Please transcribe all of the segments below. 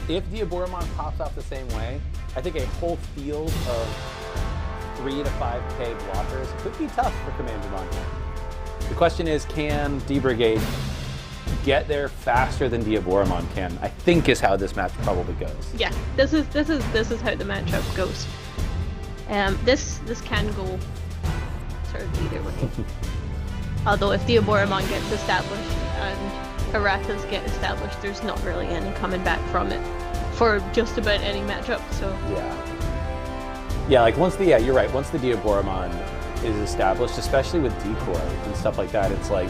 if Diaboromon pops off the same way, I think a whole field of 3 to 5k blockers could be tough for Commandramon. The question is, can D-Brigade get there faster than Diaboromon can? I think is how this match probably goes. Yeah, this is how the matchup goes. This can go sort of either way. Although if Diaboromon gets established and Arathas get established, there's not really any coming back from it for just about any matchup. So yeah, like you're right. Once the Diaboromon is established, especially with decoy and stuff like that, it's like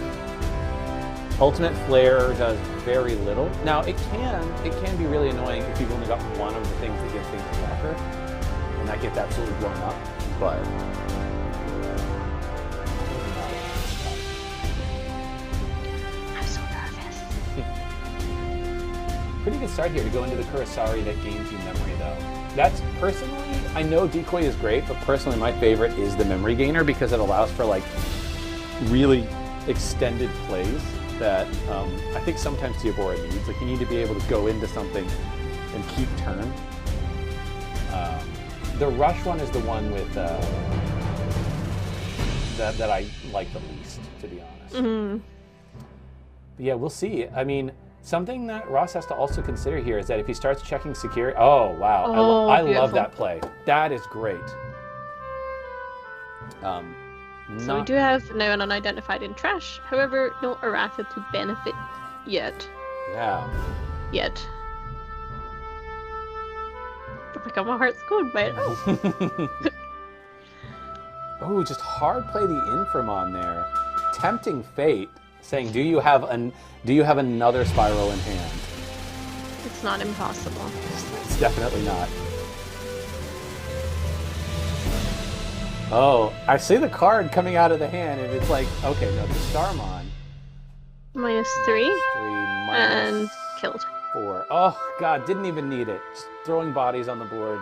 Ultimate Flare does very little. Now it can be really annoying if you've only got one of the things that gives things a blocker, and that gets absolutely blown up. But I'm so nervous. pretty good start here to go into the Kurosari that gains you memory, though. That's personally, I know decoy is great, but personally my favorite is the memory gainer because it allows for like really extended plays that I think sometimes Diabora needs. Like you need to be able to go into something and keep turn. The rush one is the one with that I like the least, to be honest. Mm-hmm. But yeah, we'll see. I mean, something that Ross has to also consider here is that if he starts checking security, oh wow, Oh, I beautiful. love that play. That is great. So we do have now an unidentified in trash. However, no Aratha to benefit yet. Yeah. Yet. I think my heart's going, but Oh, just hard play the Inframon there. Tempting fate, saying, do you have another spiral in hand? it's not impossible. It's definitely not. Oh, I see the card coming out of the hand, and it's like, okay, no, the Starmon. -3 3 and minus killed. 4. Oh, God, didn't even need it. Just throwing bodies on the board.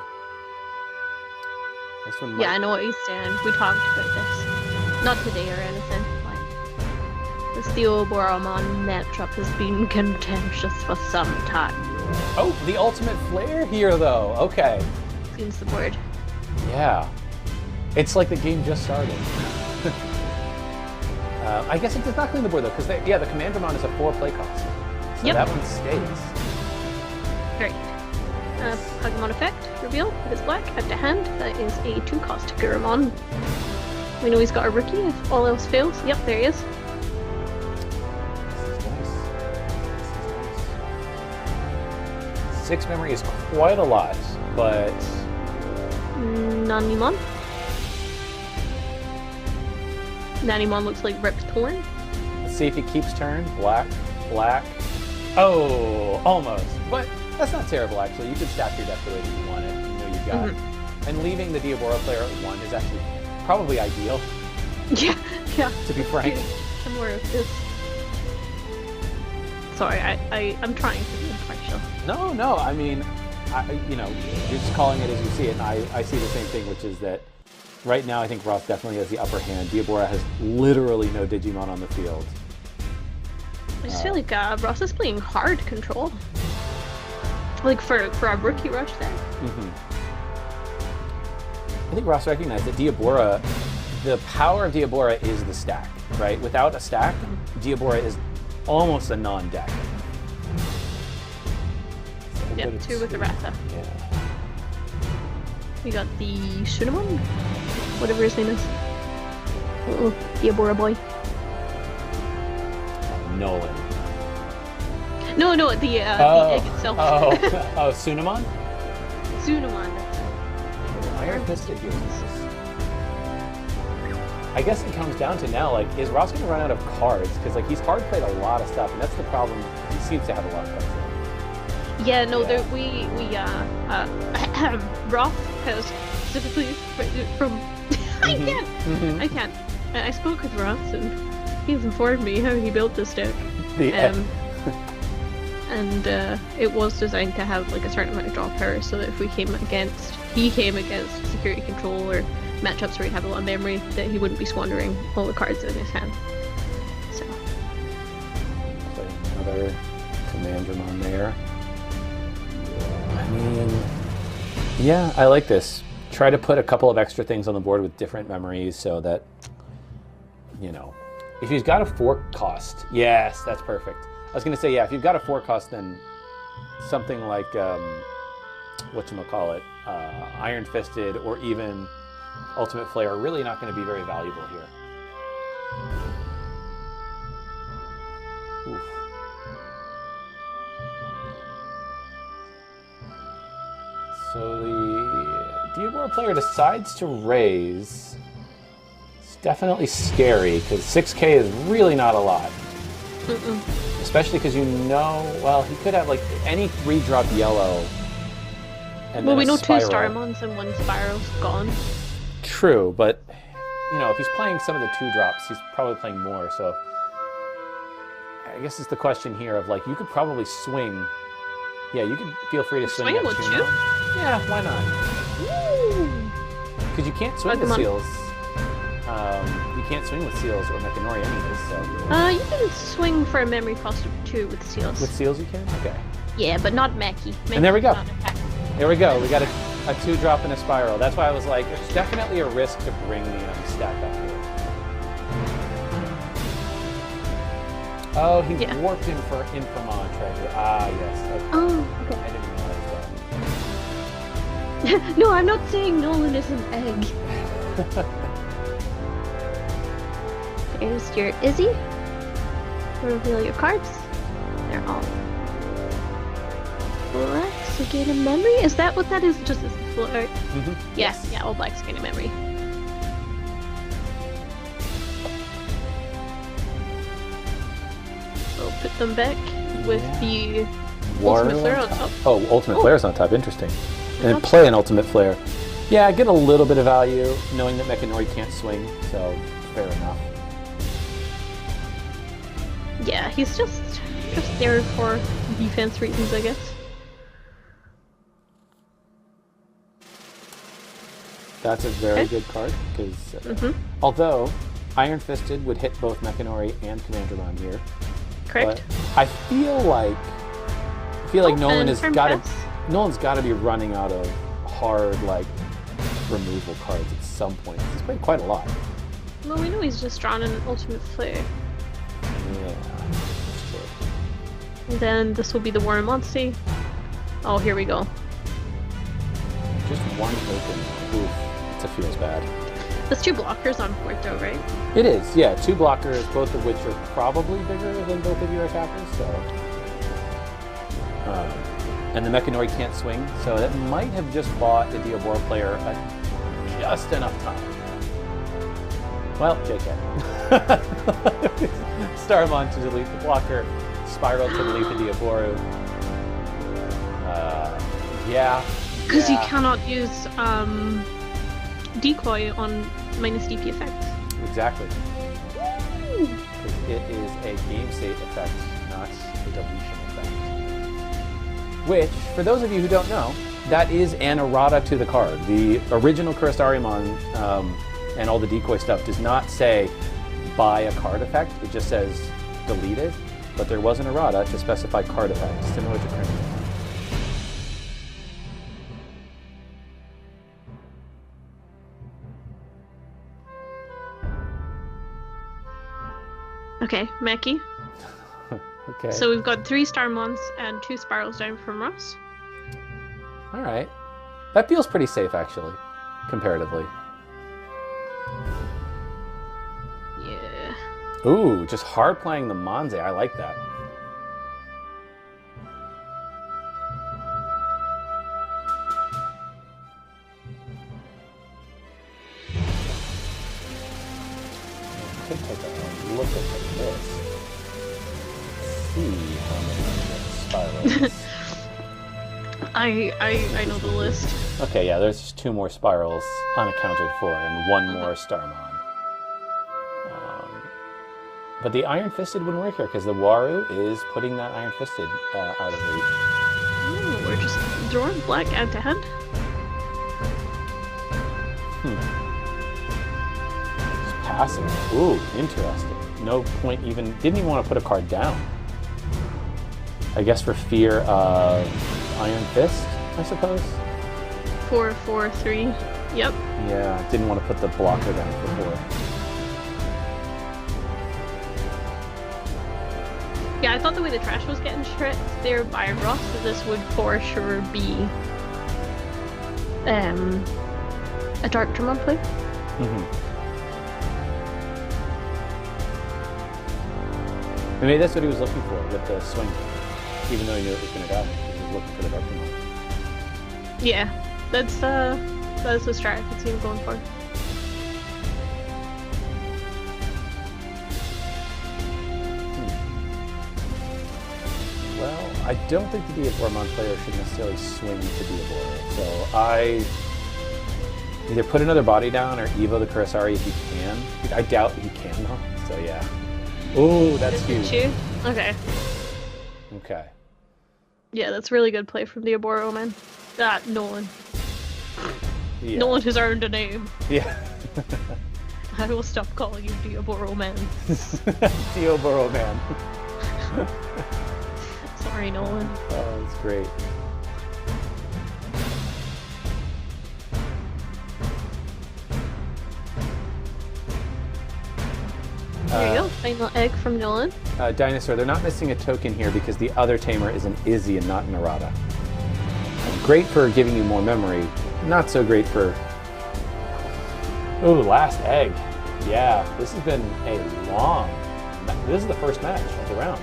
This one might... Yeah, I know what he's saying. We talked about this. Not today or anything. Like, this Diaboromon matchup has been contentious for some time. Oh, the ultimate flare here, though. Okay. Seems the board. Yeah. It's like the game just started. I guess it does not clean the board, though, because the Commandramon is a 4 play cost. So Yep. that one stays. Great. Pokemon effect reveal. It is black. Add to hand. That is a 2 cost Guramon. We know he's got a rookie if all else fails. Yep, there he is. This is nice. 6 memory is quite a lot, but... Nanimon. Nanimon looks like Rip Torn. Let's see if he keeps turn. Black, black. Oh, almost. But that's not terrible, actually. You can stack your deck the way that you want it. You know you've got. And leaving the Diabora player at 1 is actually probably ideal, Yeah. to be frank. Some more of this. Sorry, I'm trying to be impartial. No. I mean, you're just calling it as you see it, and I see the same thing, which is that right now I think Ross definitely has the upper hand. Diabora has literally no Digimon on the field. I just feel like Ross is playing hard control. Like for a rookie rush there. I think Ross recognized that Diabora, the power of Diabora is the stack, right? Without a stack, Diabora is almost a non-deck. Yep, 2 with the Ratha. Yeah. We got the Sunamon? Whatever his name is. Uh-oh, Diabora boy. Nolan. No, the egg itself. Oh, Sunamon? Sunamon. Iron Fisted uses this. I guess it comes down to now, like, is Ross going to run out of cards? Because, like, he's hard played a lot of stuff, and that's the problem. He seems to have a lot of cards. Yeah, no, Roth has specifically from I can't. I spoke with Ross and he's informed me how he built this deck. And it was designed to have like a certain amount of draw power, so that if he came against security control or matchups where he'd have a lot of memory, that he wouldn't be squandering all the cards in his hand. So Another Commandramon there. mean, yeah, I like this. Try to put a couple of extra things on the board with different memories so that, you know, if he's got a 4 cost, yes, that's perfect. I was going to say, yeah, if you've got a 4 cost, then something like, whatchamacallit, Iron Fisted or even Ultimate Flare are really not going to be very valuable here. Oof. So the Diabora player decides to raise. It's definitely scary because 6k is really not a lot. Especially because you know, well, he could have like any 3-drop yellow. And well, then we know spiral. 2 Starmons and 1 Spiral's gone. True, but you know, if he's playing some of the 2-drops, he's probably playing more. So I guess it's the question here of like, you could probably swing. Yeah, you could feel free to swing. Would you? Yeah, why not? Because you can't swing with seals. You can't swing with seals or Mechanori anyways, so. You can swing for a memory cost of 2 with seals. With seals you can? Okay. Yeah, but not Meki. And there we go. There we go. We got a 2-drop and a spiral. That's why I was like, there's definitely a risk to bring the stack up here. Oh, he warped him for Infamon treasure. Ah, yes. Okay. Oh, okay. I didn't realize that. No, I'm not saying Nolan is an egg. There's your Izzy. Reveal your cards. They're all blacks to gain a memory. Is that what that is? Just as the floor. Yeah, yeah, all blacks gain a memory. So put them back with the Ultimate Flare on top. Oh, Ultimate Flare's on top. Interesting. And then play an Ultimate Flare. Yeah, get a little bit of value knowing that Mechanori can't swing, so fair enough. Yeah, he's just there for defense reasons, I guess. That's a very good card, because although Iron Fisted would hit both Mechanori and Commandramon here. Correct. But I feel like Nolan's got to be running out of hard removal cards at some point. He's played quite a lot. Well, we know he's just drawn an Ultimate Flare. Yeah, that's true. And then this will be the Waramonsi. Oh, here we go. Just one open. Oof, it feels bad. There's 2 blockers on Puerto, right? It is, yeah. 2 blockers, both of which are probably bigger than both of your attackers, so. And the Mechanori can't swing, so that might have just bought the Diabora player just enough time. Well, JK. Starmon to delete the blocker, Spiral to delete the Diabora. Yeah. Because you cannot use Decoy on minus DP effects. Exactly. Because it is a game state effect, not a deletion effect. Which, for those of you who don't know, that is an errata to the card. The original Cursed Arimon and all the decoy stuff does not say buy a card effect. It just says delete it. But there was an errata to specify card effect, similar to Crimson. Okay, Meki. Okay. So we've got 3 Starmons and 2 Spirals down from Ross. Alright. That feels pretty safe, actually, comparatively. Yeah. Ooh, just hard playing the Monze. I like that. Could take a look at this. See how many spirals. I know the list. Okay, yeah, there's just 2 more spirals unaccounted for and 1 more Starmon. But the Iron Fisted wouldn't work here because the Waru is putting that Iron Fisted out of reach. Ooh, we're just drawing black out to head. Passing. Ooh, interesting. No point even... Didn't even want to put a card down. I guess for fear of Iron Fist. I suppose. 4-4-3. Yep. Yeah, didn't want to put the blocker down for 4. Yeah, I thought the way the trash was getting shredded there by Ross, that this would for sure be a Dark Drum play. Maybe that's what he was looking for with the swing, even though he knew it was going to die. He was looking for the Dark Drum. Yeah, that's the strat I could see him going for. Well, I don't think the Diaboromon player should necessarily swing to Diabora, so I either put another body down or Evo the Kurosari if he can. I doubt he can though, so yeah. Ooh, that's huge. Okay. Okay. Yeah, that's really good play from Diaboroman. Nolan. Yeah. Nolan has earned a name. Yeah. I will stop calling you Diaboroman. Diaboroman. Sorry, Nolan. Oh, that's great. There you go. Final egg from Nolan. Dinosaur, they're not missing a token here because the other tamer is an Izzy and not an Errata. Great for giving you more memory, not so great for... Ooh, last egg. Yeah, this has been a long... This is the first match of the round.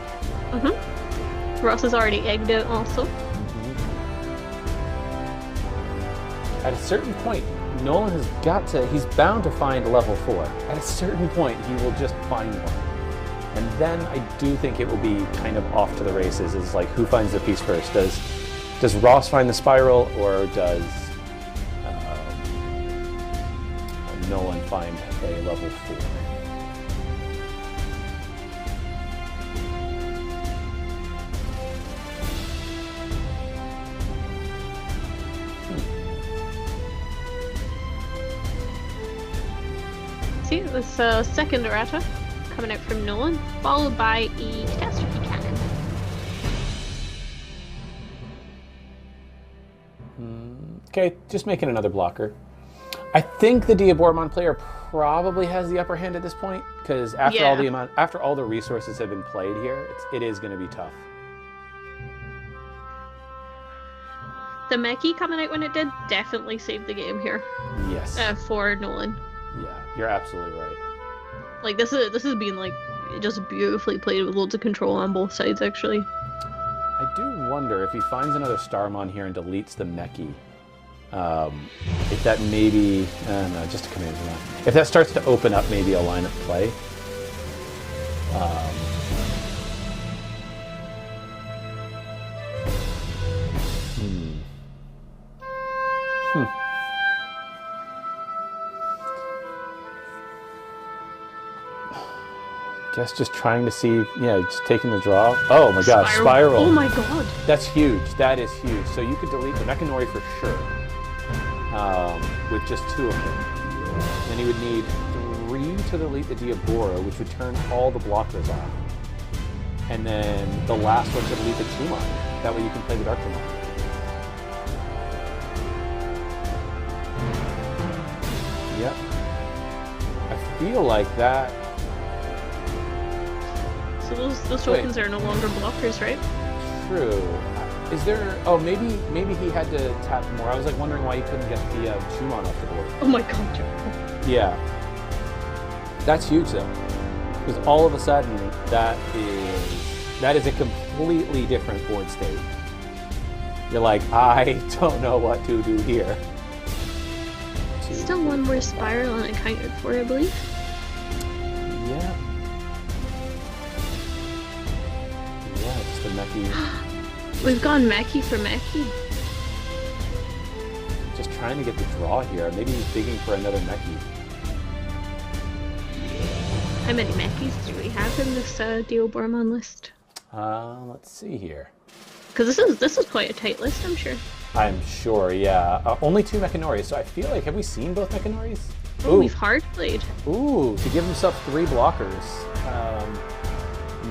Ross has already egged out also. At a certain point, Nolan has got to... He's bound to find level 4. At a certain point, he will just find one. And then I do think it will be kind of off to the races. It's like, who finds the piece first? Does Ross find the spiral, or does Nolan find a level 4? See, it was second errata coming out from Nolan, followed by a catastrophe cannon. Okay, just making another blocker. I think the Diaboromon player probably has the upper hand at this point, because after all the resources have been played here, it is going to be tough. The Meki coming out when it did definitely saved the game here. Yes. For Nolan. Yeah, you're absolutely right. Like this has been like just beautifully played with loads of control on both sides actually. I do wonder if he finds another Starmon here and deletes the Meki. If that maybe, no, just a command line. If that starts to open up maybe a line of play. Guess just trying to see, yeah, just taking the draw. Oh my gosh, spiral. Oh my god. That's huge. That is huge. So you could delete the Mechanori for sure, with just 2 of them. Then you would need 3 to delete the Diabora, which would turn all the blockers off. And then the last one to delete the Tumon. That way you can play the Dark Tumon. Yep. I feel like that. So those tokens are no longer blockers, right? True. Is there... Oh, maybe he had to tap more. I was like wondering why he couldn't get the Chumon off the board. Oh my god, Joe. Yeah. That's huge though. Because all of a sudden, that is a completely different board state. You're like, I don't know what to do here. Still one more spiral unaccounted for, I believe. Yeah. Yeah, just the Meki. We've gone Meki for Meki. Just trying to get the draw here. Maybe he's digging for another Meki. How many Mekis do we have in this Diaboromon list? Let's see here. Because this is quite a tight list, I'm sure. I'm sure, yeah. Only 2 Mechanoris, so I feel like, have we seen both Mechanoris? Oh, we've hard played. Ooh, to give himself 3 blockers.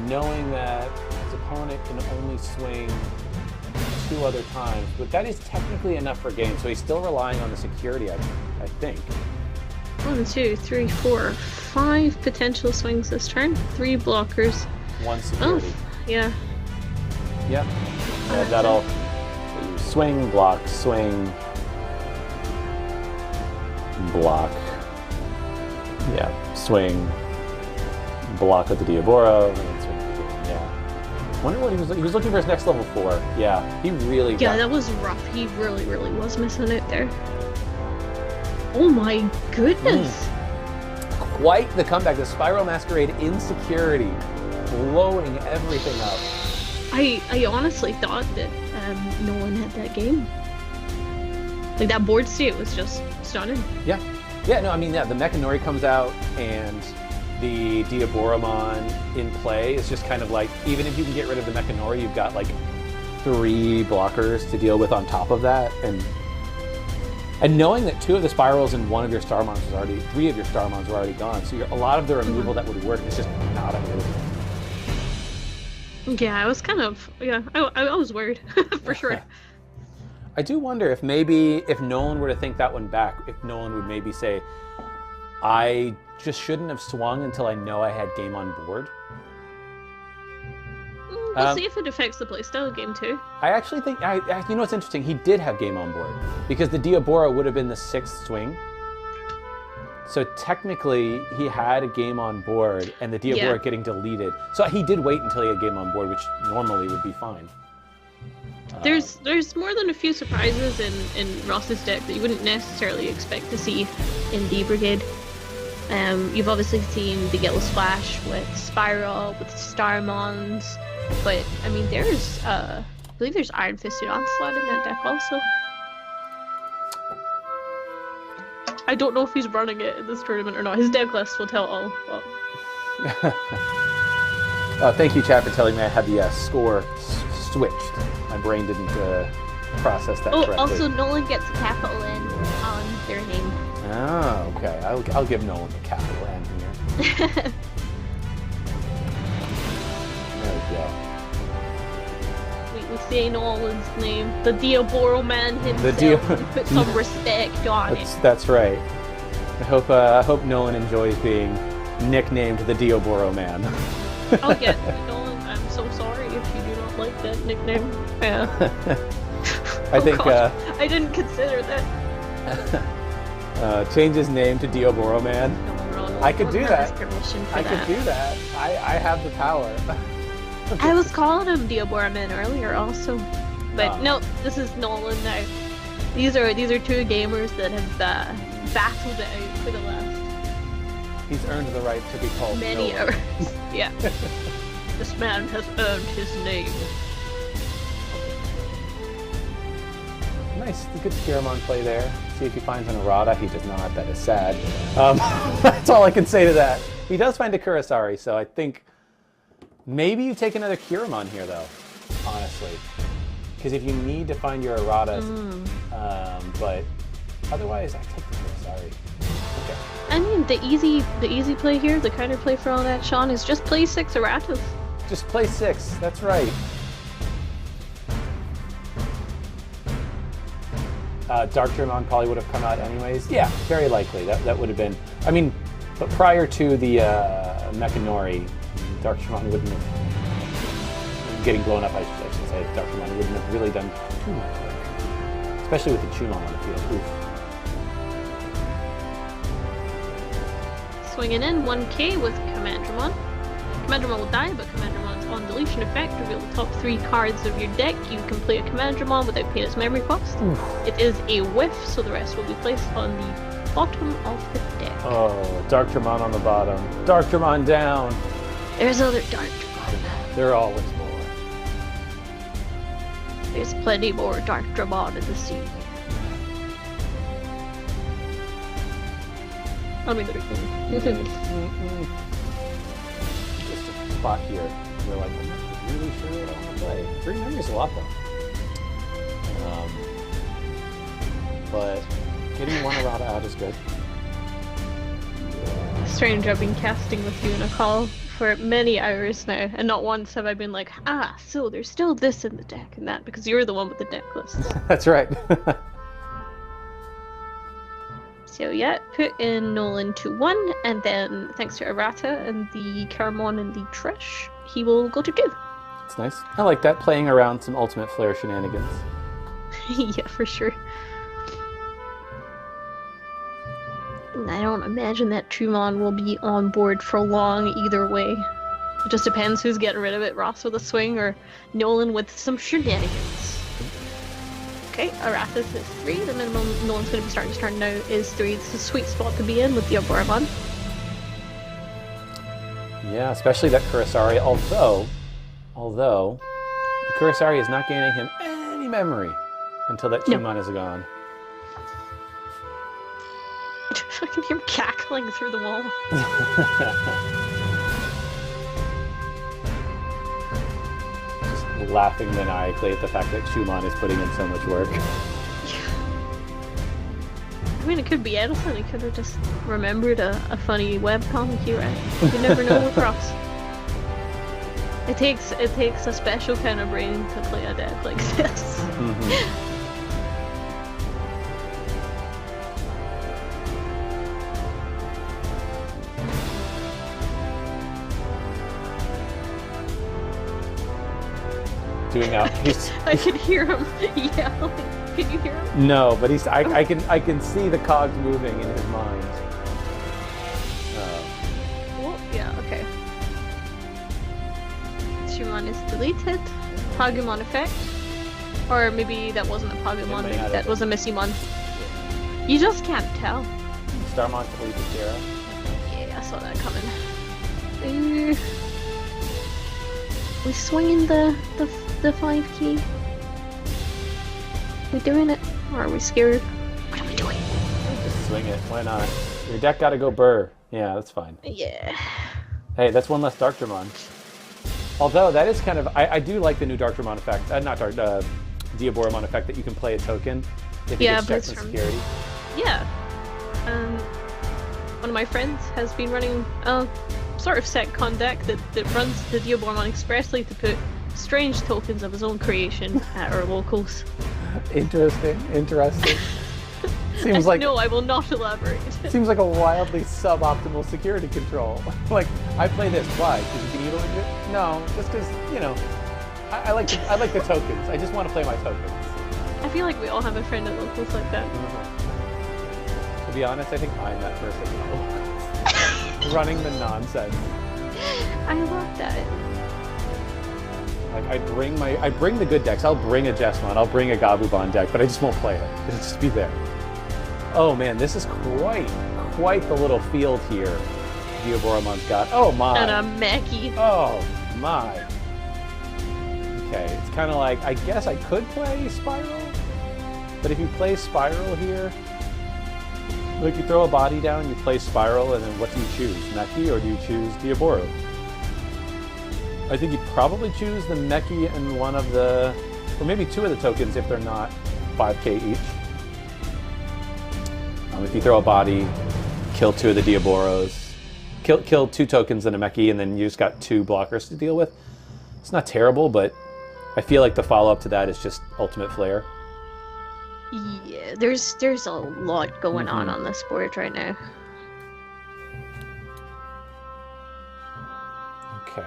Knowing that his opponent can only swing 2 other times, but that is technically enough for game, so he's still relying on the security, I think. 1, 2, 3, 4, 5 potential swings this turn. 3 blockers. 1 security. Oh, yeah. Yep. Yeah, that'll... So you swing, block, swing, block. Yeah, swing, block with the Diaboro, and then swing again. Yeah. Wonder what he was looking for his next level 4. Yeah, he really Yeah, that was rough. He really, really was missing it there. Oh my goodness. Quite the comeback. The Spiral Masquerade Insecurity, blowing everything up. I honestly thought that Nolan had that game. Like, that board state was just stunning. Yeah. Yeah, no, I mean, yeah, the Mechanori comes out, and the Diaboromon in play is just kind of like, even if you can get rid of the Mechanori, you've got like 3 blockers to deal with on top of that, and knowing that 2 of the spirals and 1 of your Starmons was already, 3 of your Starmons were already gone, so a lot of the removal that would work is just not available. Yeah, I was kind of, I was worried, for sure. I do wonder if maybe, if Nolan were to think that one back, if Nolan would maybe say, I just shouldn't have swung until I know I had game on board. We'll see if it affects the playstyle of game 2. I actually think, you know what's interesting? He did have game on board, because the Diaboro would have been the 6th swing. So technically, he had a game on board, and the Diaboro getting deleted. So he did wait until he had game on board, which normally would be fine. There's more than a few surprises in Ross's deck that you wouldn't necessarily expect to see in D Brigade. You've obviously seen the Yellow Splash with Spiral, with Starmons, but I mean there's I believe there's Iron Fisted Onslaught in that deck also. I don't know if he's running it in this tournament or not. His deck list will tell all. Thank you, chat, for telling me I had the score switched. My brain didn't process that correctly. Also, Nolan gets a capital N on their name. Oh, okay. I'll give Nolan the capital N here. There we go. We say Nolan's name. The Diaboro man himself. Put some respect on it. That's right. I hope Nolan enjoys being nicknamed the Diaboro man. Oh yeah, Nolan, I'm so sorry if you do not like that nickname. Yeah. I think I didn't consider that. Change his name to Diaboro man. No, I could do that. Could do that. I have the power. I was calling him Diaboro man earlier also, but no, this is Nolan now. These are 2 gamers that have battled it out for the last. He's earned the right to be called many Nolan. hours. Yeah. This man has earned his name. Nice, good Scaramon play there. See if he finds an errata. He does not. That is sad. That's all I can say to that. He does find a Kurosari, so I think maybe you take another Kiramon here, though, honestly. Because if you need to find your erratas, but otherwise, I take the Kurosari. Okay. I mean, the easy play here, the counter play for all that, Sean, is just play 6 erratas. Just play 6. That's right. Darkgermon probably would have come out anyways. Yeah, very likely. That would have been. I mean, but prior to the Mechanori, Darkgermon wouldn't have getting blown up. I should say Darkgermon wouldn't have really done too much work, especially with the Chumon on the field. Oof. Swinging in 1k with Commandramon. Commandramon will die, but Commandramon's on deletion effect reveal the top 3 cards of your deck. You can play a Commandramon without paying its memory cost. Oof. It is a whiff, so the rest will be placed on the bottom of the deck. Oh, Darkgermon on the bottom. Darkgermon down. There's other Darkgermon. There are always more. There's plenty more Darkgermon in the sea. I mean, there's just a spot here. We're like, I'm not really sure what I want to play. 3 memories a lot, though. But getting 1 errata out is good. strange. I've been casting with you in a call for many hours now, and not once have I been like, ah, so there's still this in the deck and that, because you're the one with the deck list. That's right. So yeah, put in Nolan to 1, and then thanks to Errata and the Caramon and the Trash, he will go to 2. It's nice. I like that, playing around some Ultimate Flare shenanigans. Yeah, for sure. I don't imagine that Trumon will be on board for long either way. It just depends who's getting rid of it, Ross with a swing or Nolan with some shenanigans. Okay, Arathis is 3. The minimum Nolan's going to be starting to turn now is 3. It's a sweet spot to be in with the Aboramon. Yeah, especially that Kurosari, although the Kurosari is not gaining him any memory until that Chumon is gone. I can hear him cackling through the wall. Just laughing maniacally at the fact that Chumon is putting in so much work. I mean, it could be Edison. He could have just remembered a funny webcomic he read. You never know with Ross. It takes a special kind of brain to play a deck like this. Mm-hmm. Doing out. I can hear him yelling. Can you hear him? No, but he's. I can see the cogs moving in his mind. Well, yeah. Okay. Shumon is deleted. Pagumon effect, or maybe that wasn't a Pagumon. Maybe that was a Missimon. You just can't tell. Starmon deleted Zero. Yeah, I saw that coming. We swinging the 5 key. We doing it? Or are we scared? What are we doing? Just swing it. Why not? Your deck gotta go burr. Yeah, that's fine. Yeah. Hey, that's one less Darkdramon. Although that is kind of, I do like the new Darkdramon effect. Not Dark, Diaboromon effect that you can play a token if it gets checked in security. Yeah. One of my friends has been running a sort of set con deck that runs the Diaboromon expressly to put strange tokens of his own creation at our locals. Interesting. Seems like no, I will not elaborate. Seems like a wildly suboptimal security control. Like, I play this. Why? Because you can eat it? No, just because, you know, I like the tokens. I just want to play my tokens. I feel like we all have a friend at locals like that. Mm-hmm. To be honest, I think I'm that person at locals. Running the nonsense. I love that. Like, I bring the good decks. I'll bring a Jesmon, I'll bring a Gabubon deck, but I just won't play it. It'll just be there. Oh man, this is quite the little field here Diaboromon's got. Oh my! And a Meki. Oh my! Okay, it's kind of like, I guess I could play Spiral, but if you play Spiral here, like, you throw a body down, you play Spiral, and then what do you choose? Meki, or do you choose Diaboro? I think you probably choose the Meki and one of the, or maybe 2 of the tokens if they're not 5k each. If you throw a body, kill 2 of the Diaboros, kill 2 tokens and a Meki, and then you just got 2 blockers to deal with. It's not terrible, but I feel like the follow-up to that is just Ultimate Flare. Yeah, there's a lot going on this board right now. Okay.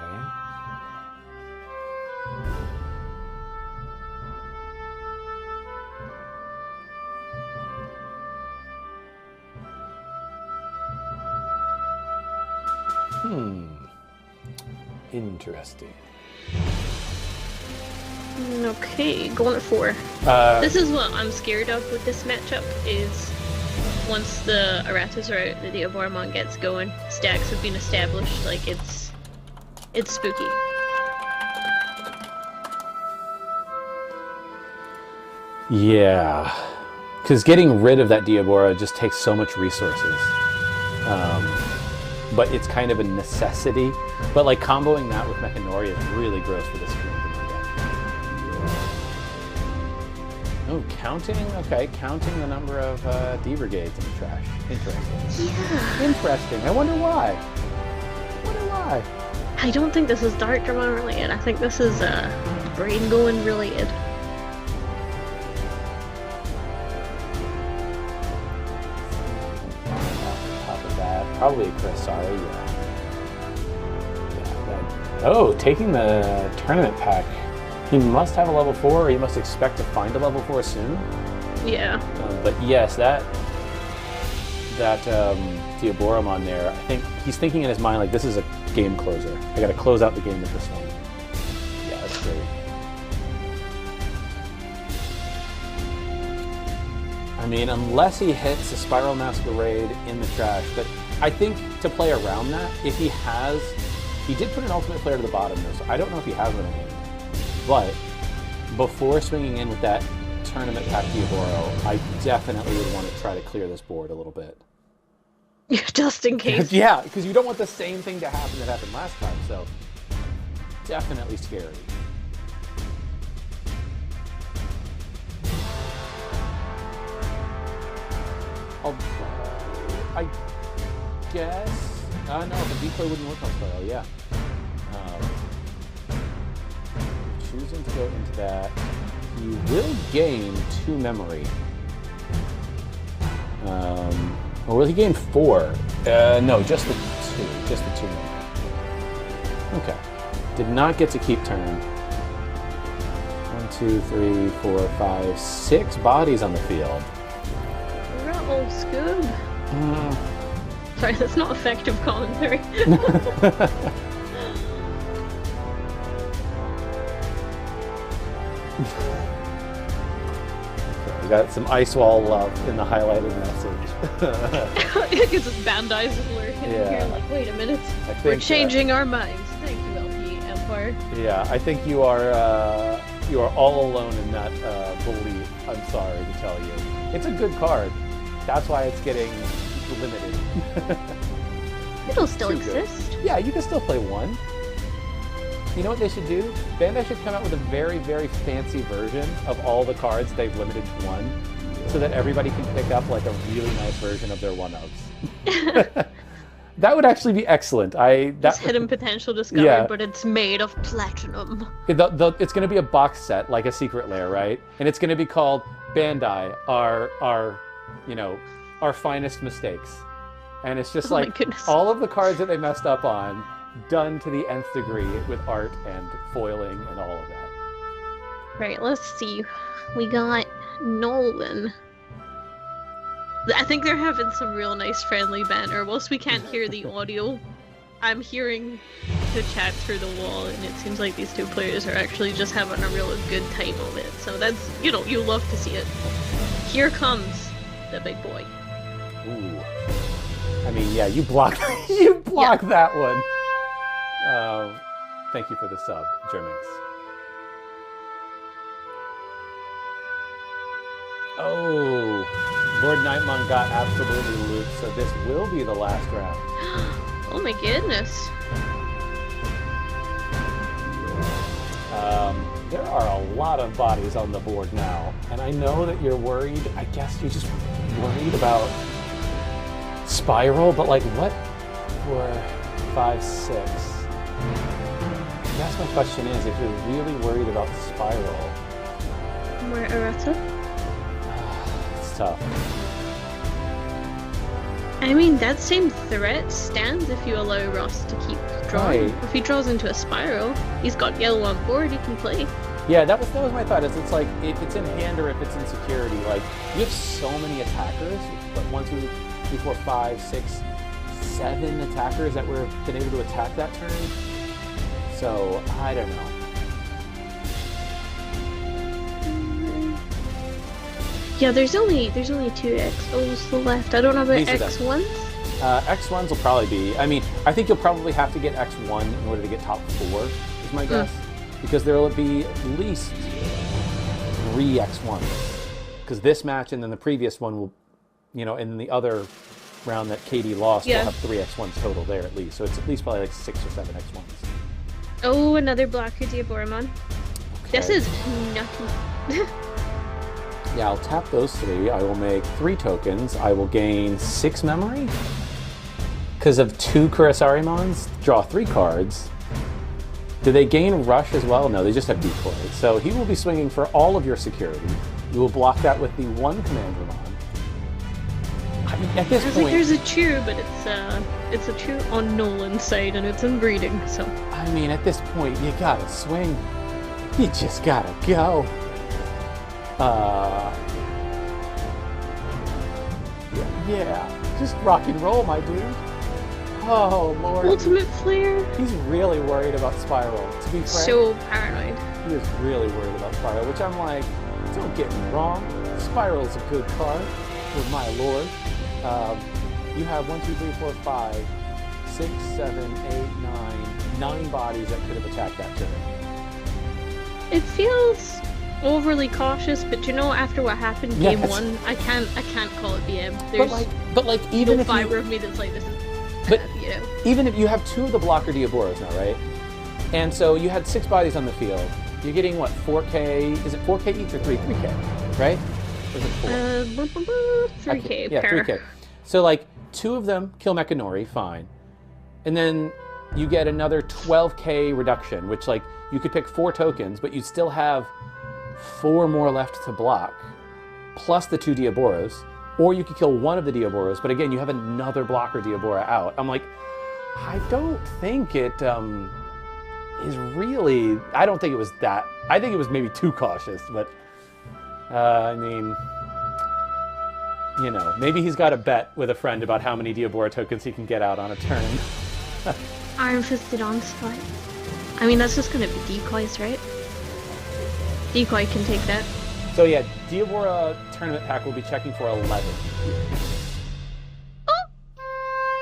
Interesting. Okay, going at 4. This is what I'm scared of with this matchup, is once the Aratas are out, the Diaboromon gets going, stacks have been established, like it's spooky. Yeah, because getting rid of that Diabora just takes so much resources. But it's kind of a necessity. But like, comboing that with Mechanoria is really gross for this screen. Oh, counting? Okay, counting the number of D-Brigades in the trash. Interesting. Yeah. Interesting. I wonder why. I don't think this is Dark Dramon related. I think this is Brain Going related. Top of that, probably Chris. Sorry, yeah. Oh, taking the tournament pack. He must have a level 4, or he must expect to find a level 4 soon. Yeah. But yes, that Theoboromon there, I think he's thinking in his mind, like, this is a game closer. I gotta close out the game with this one. Yeah, that's great. I mean, unless he hits a Spiral Masquerade in the trash, but I think to play around that, if he has... He did put an Ultimate Flare to the bottom, though, so I don't know if he has one in hand. But before swinging in with that tournament pack Theoboro, I definitely would want to try to clear this board a little bit. Just in case. Yeah, because you don't want the same thing to happen that happened last time, so definitely scary. I guess... no, the decoy wouldn't work on Spiral, yeah. Choosing to go into that. You will gain 2 memory. Or will he gain 4? No, just the 2. Just the 2 memory. Okay. Did not get to keep turn. 1, 2, 3, 4, 5, 6 bodies on the field. Oh, Scoob. Sorry, that's not effective commentary. We got some Ice Wall love in the highlighted message. Because it's Bandai's lurking here, like, wait a minute. We're changing our minds. Thank you, LP Empire. Yeah, I think you are all alone in that belief. I'm sorry to tell you. It's a good card. That's why it's getting limited. It'll still exist. Good. Yeah, you can still play 1. You know what they should do? Bandai should come out with a very, very fancy version of all the cards they've limited to 1, so that everybody can pick up like a really nice version of their 1-ofs. That would actually be excellent. It's hidden potential discovered, but it's made of platinum. It's going to be a box set, like a Secret Lair, right? And it's going to be called Bandai, our finest mistakes. And it's just like all of the cards that they messed up on, done to the nth degree with art and foiling and all of that. Right, let's see. We got Nolan. I think they're having some real nice friendly banter. Whilst we can't hear the audio, I'm hearing the chat through the wall, and it seems like these 2 players are actually just having a real good time of it. So that's, you love to see it. Here comes the big boy. Ooh. I mean, yeah, you blocked that one. Thank you for the sub, Germix. Oh, Lord Nightmon got absolutely looped, so this will be the last round. Oh my goodness. There are a lot of bodies on the board now, and I know that you're worried. I guess you're just worried about Spiral, but like what? 4, 5, 6. I guess my question is, if you're really worried about Spiral... More errata? It's tough. I mean, that same threat stands if you allow Ross to keep drawing. Right. If he draws into a Spiral, he's got yellow on board, he can play. Yeah, that was my thought. It's like, if it's in hand or if it's in security, like, you have so many attackers, but 1, 2, 3, 4, 5, 6, 7 attackers that were been able to attack that turn. So I don't know. Yeah, there's only 2 XOs left. I don't know about X1s. X1s will probably be. I mean, I think you'll probably have to get X1 in order to get top 4. Is my guess, because there will be at least 3 X1s. Because this match and then the previous one will, in the other round that Katie lost, we'll have 3 X1s total there at least. So it's at least probably like 6 or 7 X1s. Oh, another blocker Diaboromon. Okay. This is nutty. Yeah, I'll tap those 3. I will make 3 tokens. I will gain 6 memory. Because of 2 Kurisarimons, draw 3 cards. Do they gain rush as well? No, they just have decoy. So he will be swinging for all of your security. You will block that with the one command Ramon. I mean, at this point, like there's a cheer, but it's a cheer on Nolan's side, and it's in breeding. So I mean, at this point, you gotta swing. You just gotta go. Yeah, just rock and roll, my dude. Oh, Lord. Ultimate Flare. He's really worried about Spiral, to be frank. So paranoid. He is really worried about Spiral, which I'm like, don't get me wrong. Spiral's a good card, for my lord. You have 1, 2, 3, 4, 5, 6, 7, 8, 9 bodies that could have attacked that turn. It feels overly cautious, but you know, after what happened game 1, I can't call it BM. There's but like even no if fiber of me that's like, this is, but you know. Even if you have 2 of the blocker Diaboros now, right? And so you had 6 bodies on the field. You're getting what, 4K? Is it 4K each or 3K? Right? Or is it 4? 3K. Yeah, 3K. So like 2 of them kill Mechanori, fine. And then you get another 12K reduction, which like you could pick 4 tokens, but you'd still have 4 more left to block, plus the 2 Diaboros. Or you could kill 1 of the Diaboros, but again, you have another blocker Diabora out. I'm like, I don't think it is really, I don't think it was that, I think it was maybe too cautious, but I mean, you know, maybe he's got a bet with a friend about how many Diabora tokens he can get out on a turn. Iron Fisted Onslaught. I mean, that's just gonna be decoys, right? Decoy can take that. So yeah, Diabora tournament pack will be checking for 11. Oh!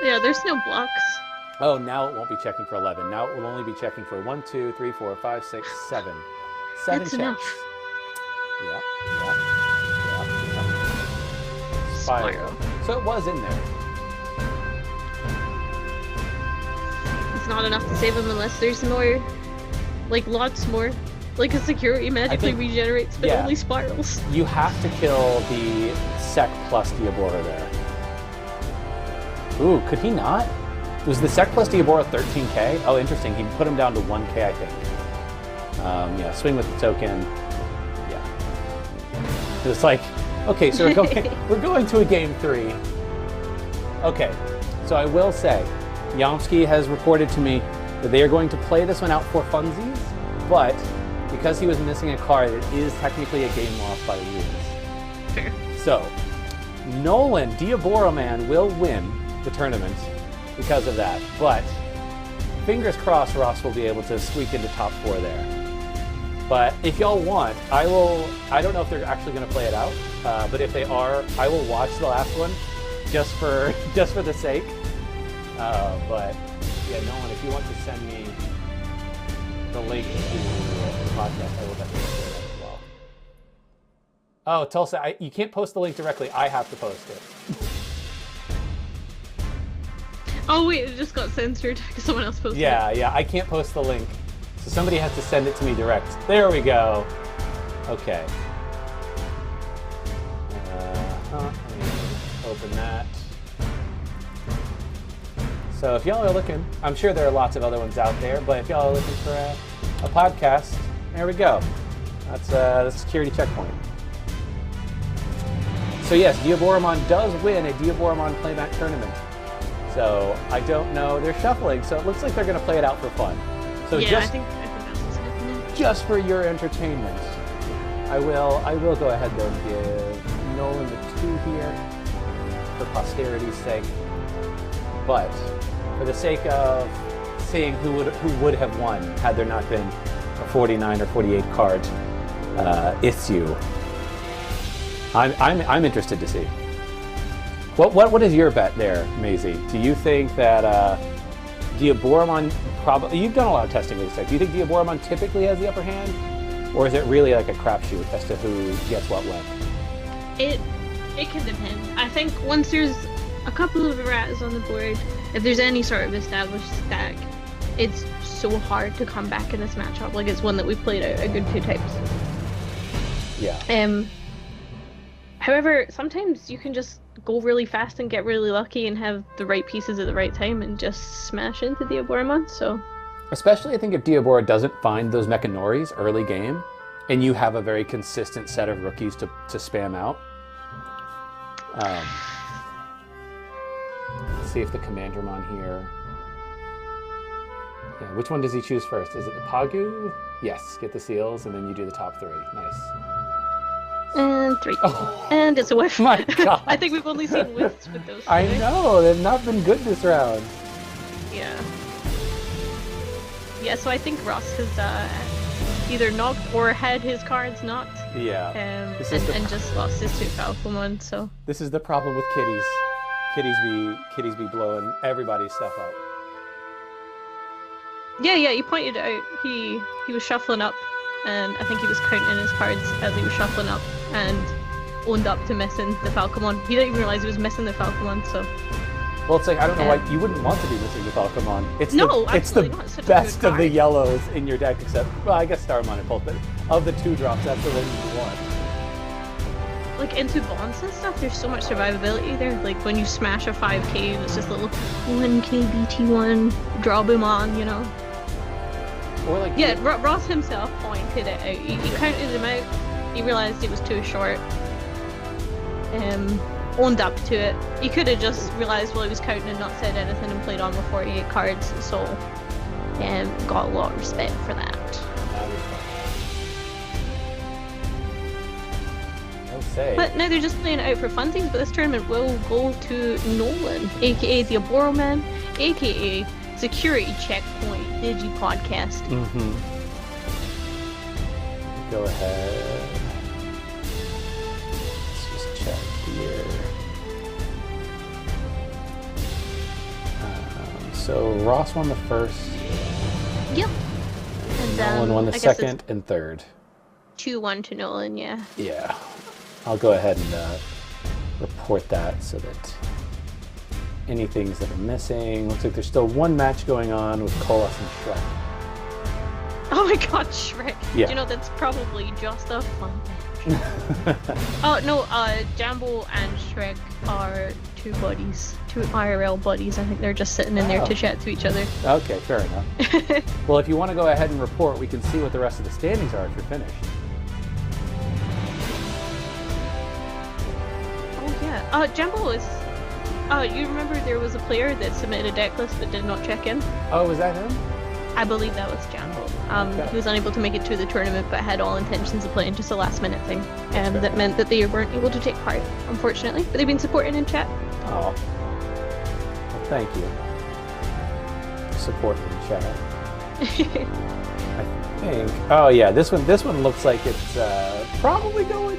Yeah, there's no blocks. Oh, now it won't be checking for 11. Now it will only be checking for 1, 2, 3, 4, 5, 6, 7. 7 That's checks. enough. Yeah. Spiral. So it was in there. It's not enough to save him unless there's more, like lots more. Like a security magically regenerates, but only spirals. You have to kill the Sec plus Diabora there. Ooh, could he not? Was the Sec plus Diabora 13k? Oh, interesting. He put him down to 1k, I think. Yeah, swing with the token. Yeah. It's like, okay, so we're going to a game 3. Okay, so I will say, Yomsky has reported to me that they are going to play this one out for funsies, but because he was missing a card, it is technically a game lost by rules. Fair. So, Nolan, Diabora Man, will win the tournament because of that. But, fingers crossed Ross will be able to squeak into top 4 there. But if y'all want, I don't know if they're actually going to play it out, but if they are, I will watch the last one just for the sake. But, yeah, Nolan, if you want to send me the link to the podcast, I will definitely share that as well. Oh, Tulsa, you can't post the link directly. I have to post it. Oh wait, it just got censored because someone else posted it. Yeah, I can't post the link. So somebody has to send it to me direct. There we go. Okay. Open that. So if y'all are looking, I'm sure there are lots of other ones out there, but if y'all are looking for a podcast, there we go. That's the security checkpoint. So yes, Diaboramon does win a Diaboramon playback tournament. So I don't know, they're shuffling, so it looks like they're going to play it out for fun. So yeah, just, I think that's what's happening. Just for your entertainment, I will go ahead though and give Nolan the 2 here for posterity's sake. But for the sake of seeing who would have won had there not been a 49 or 48 card issue, I'm interested to see. What is your bet there, Maisie? Do you think that Diaboramon probably? You've done a lot of testing with this deck. Do you think Diaboramon typically has the upper hand, or is it really like a crapshoot as to who gets what when? It can depend. I think once there's a couple of erratas on the board, if there's any sort of established stack, it's so hard to come back in this matchup. Like, it's one that we've played out a good 2 times. Yeah. However, sometimes you can just go really fast and get really lucky and have the right pieces at the right time and just smash into Diaboramon, so... Especially, I think, if Diabora doesn't find those Mechanoris early game, and you have a very consistent set of rookies to spam out. Let's see if the Commandermon here. Yeah, which one does he choose first? Is it the Pagu? Yes, get the seals, and then you do the top 3. Nice. And 3. Oh. And it's a whiff. My God. I think we've only seen whiffs with those. I know, they've not been good this round. Yeah. Yeah, so I think Ross has either knocked or had his cards knocked. Yeah. And just lost his 2 Falcomon, so. This is the problem with kitties. Kitties be blowing everybody's stuff up. Yeah, you pointed out he was shuffling up, and I think he was counting his cards as he was shuffling up, and owned up to missing the Falcomon. He didn't even realize he was missing the Falcomon, so. Well, it's like, I don't know why you wouldn't want to be missing the Falcomon. It's absolutely the not. Such best a good of the card. yellows in your deck, except, well, I guess Starmon and Pulse, but of the 2 drops, that's the one you want. Like, into bonds and stuff, there's so much survivability there. Like, when you smash a 5k, it's just a little 1k BT1, drop him on, you know? Or like, yeah, Ross himself pointed it out. He counted him out, he realised he was too short, owned up to it. He could have just realised while he was counting and not said anything and played on with 48 cards, so got a lot of respect for that. But now they're just playing it out for funsies, but this tournament will go to Nolan, aka the Aboro Man, aka Security Checkpoint Digi Podcast. Go ahead. Let's just check here. So Ross won the first. Yep. And Nolan won the second and third. 2-1 to Nolan, yeah. Yeah. I'll go ahead and report that so that any things that are missing. Looks like there's still 1 match going on with Kolos and Shrek. Oh my god, Shrek. Yeah. You know, that's probably just a fun match. Oh no, Jambo and Shrek are 2 buddies. 2 IRL buddies. I think they're just sitting in there to chat to each other. Okay, fair enough. Well, if you want to go ahead and report, we can see what the rest of the standings are if you're finished. Jambo is... you remember there was a player that submitted a deck list but did not check in? Oh, was that him? I believe that was Jambo. Okay. He was unable to make it to the tournament but had all intentions of playing, just a last minute thing. And that meant that they weren't able to take part, unfortunately. But they've been supporting in chat. Oh. Well, thank you. Support in chat. I think... Oh yeah, this one looks like it's probably going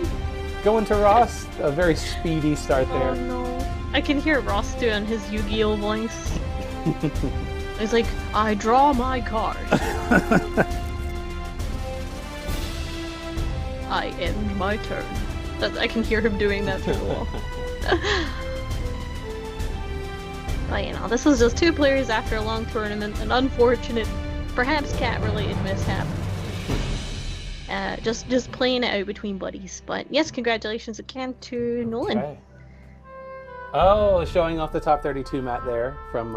to Ross. A very speedy start there. Oh no. I can hear Ross doing his Yu-Gi-Oh voice. He's like, I draw my card. I end my turn. I can hear him doing that through the wall. But you know, this was just 2 players after a long tournament, an unfortunate, perhaps cat-related mishap. Just playing it out between buddies. But yes, congratulations again to Nolan. Okay. Oh, showing off the top 32 mat there from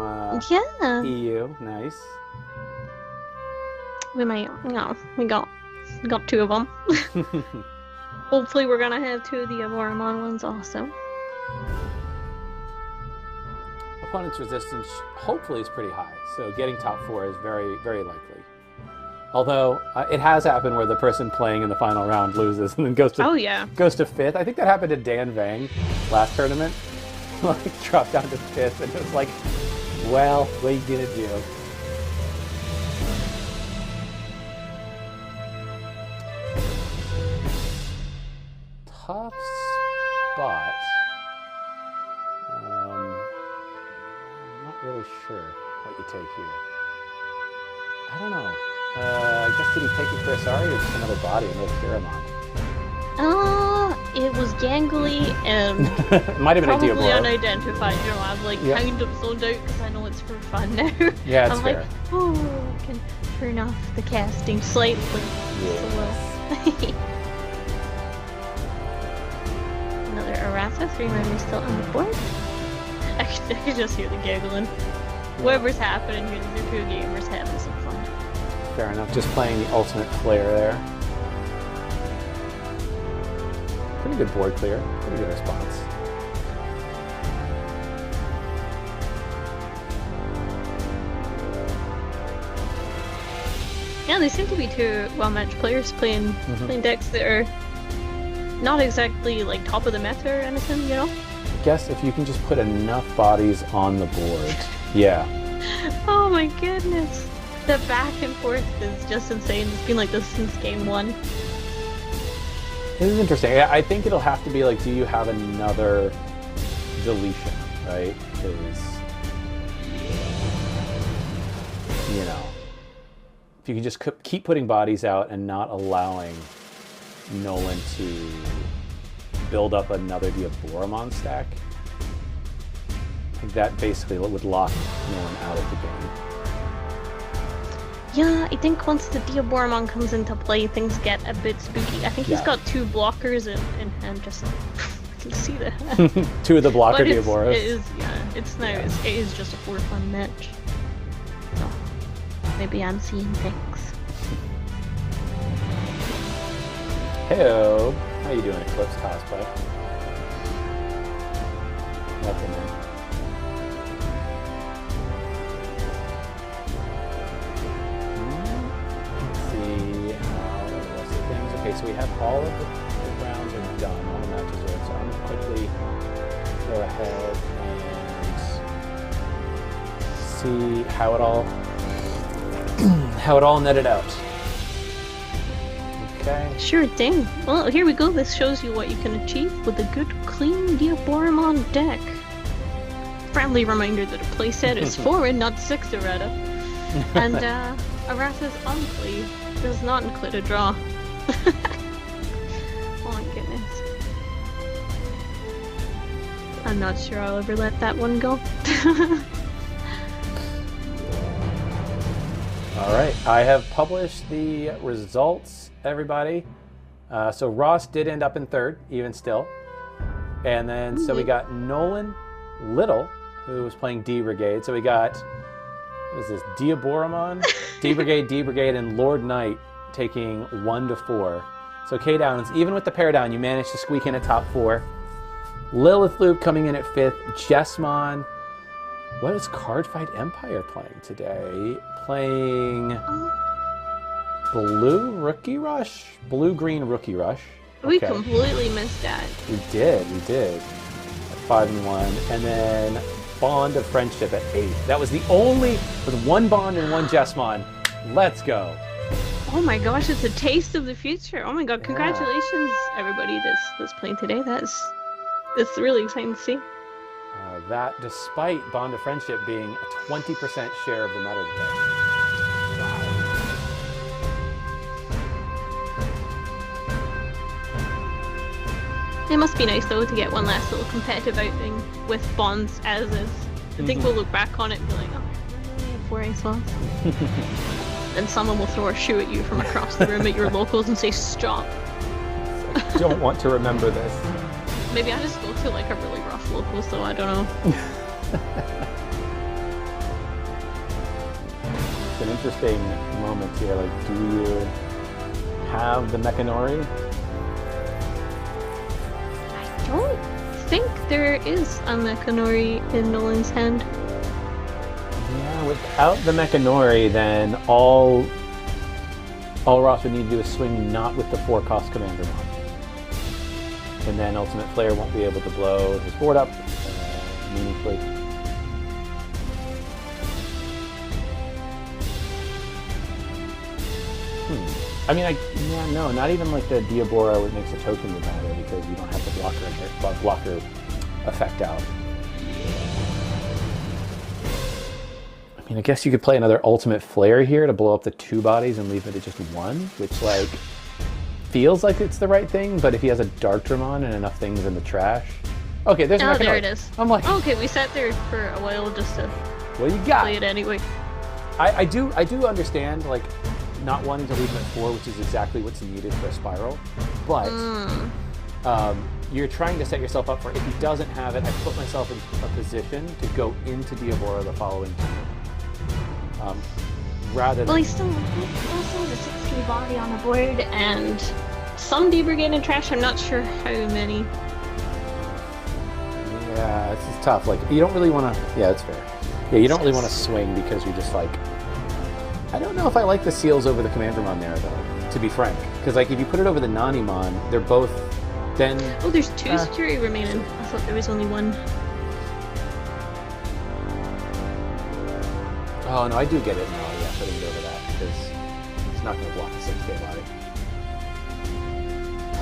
EU. Nice. We might, we got 2 of them. Hopefully we're gonna have 2 of the Amoramon ones also. Opponent's resistance hopefully is pretty high, so getting top 4 is very, very likely. Although it has happened where the person playing in the final round loses and then goes to goes to 5th. I think that happened to Dan Vang last tournament. Like dropped down to 5th, and it was like, well, what are you gonna do? Tough spot. I'm not really sure what you take here. I don't know. I guess did he take it for Asari or just another body, another Paramount? It was gangly and it might have been probably a Diabora. Unidentified. You know, I'm like kind of zoned out because I know it's for fun now. Yeah, it's I'm fair. like, oh, I can turn off the casting slightly. Yes. Another Errata, 3 members still on the board. I can just hear the giggling. Whatever's happening here, these are 2 gamers having some fun. Fair enough. Just playing the ultimate flare there. Pretty good board clear. Pretty good response. Yeah, they seem to be two well-matched players playing decks that are not exactly like top of the meta or anything, you know? I guess if you can just put enough bodies on the board. Yeah. Oh my goodness. The back and forth is just insane. It's been like this since game 1. It is interesting. I think it'll have to be like, do you have another deletion, right? Because, you know, if you can just keep putting bodies out and not allowing Nolan to build up another Diaboromon stack, I think that basically would lock Nolan out of the game. Yeah, I think once the Diaboromon comes into play, things get a bit spooky. I think he's got 2 blockers in hand, just I can see that. 2 of the blocker Diaboros. It is, yeah. It's now, it is just a 4-fun match. So, maybe I'm seeing things. Heyo, how you doing, Eclipse cosplay? Nothing there. Let's see how the rest of things. Okay, so we have all of the rounds are done, all the matches are. So I'm gonna quickly go ahead and see how it all netted out. Okay. Sure thing. Well, here we go. This shows you what you can achieve with a good, clean Diaboromon deck. Friendly reminder that a playset is 4 and not 6 errata. And Arata's Enclave does not include a draw. Oh my goodness. I'm not sure I'll ever let that one go. Alright, I have published the results, everybody. So Ross did end up in 3rd, even still. And then, so we got Nolan Little, who was playing D-Brigade. So we got, what is this, Diaboromon, D-Brigade, and Lord Knight taking 1 to 4. So K-Downs, even with the pair down, you managed to squeak in a top 4. Lilith Loop coming in at 5th. Jessmon. What is Cardfight Empire playing today? Playing Blue-Green Rookie Rush. We completely missed that. We did. At 5-1. And then Bond of Friendship at 8th. That was the only, with 1 Bond and 1 Jessmon. Let's go. Oh my gosh, it's a taste of the future. Oh my god, congratulations everybody that's playing today. It's really exciting to see. That, despite Bond of Friendship being a 20% share of the meta today. Wow. It must be nice though to get one last little competitive outing with Bonds as is. I think we'll look back on it and be like, oh, I only have 4 ace slots. And someone will throw a shoe at you from across the room at your locals and say, stop. I don't want to remember this. Maybe I just go to like a really rough local, so I don't know. It's an interesting moment here. Like, do you have the Mechanori? I don't think there is a Mechanori in Nolan's hand. Yeah, without the Mechanori, then all Ross would need to do is swing not with the 4-cost Commander Mon. And then Ultimate Flare won't be able to blow his board up meaningfully. I mean, no, not even like the Diabora what makes a token would matter because you don't have the blocker effect out. I mean, I guess you could play another Ultimate Flare here to blow up the 2 bodies and leave it at just 1, which like feels like it's the right thing, but if he has a Darkdramon and enough things in the trash. Okay, there's oh, there it is. I'm like, okay, we sat there for a while just to what do you got? Play it anyway. I do understand like not wanting to leave him at 4, which is exactly what's needed for a spiral, but you're trying to set yourself up for if he doesn't have it, I put myself in a position to go into Diabora the following turn. rather Well, than... he still has a 6k body on the board, and some debrigade and trash. I'm not sure how many. Yeah, this is tough. Like, you don't really want to... Yeah, that's fair. Yeah, you don't really want to swing because you're just like... I don't know if I like the seals over the Commandramon there, though, to be frank. Because, like, if you put it over the Nanimon, they're both... Then... Oh, there's 2 security remaining. I thought there was only 1. Oh, no, I do get it now, yeah, putting it over that, because it's not going to block the 6k body.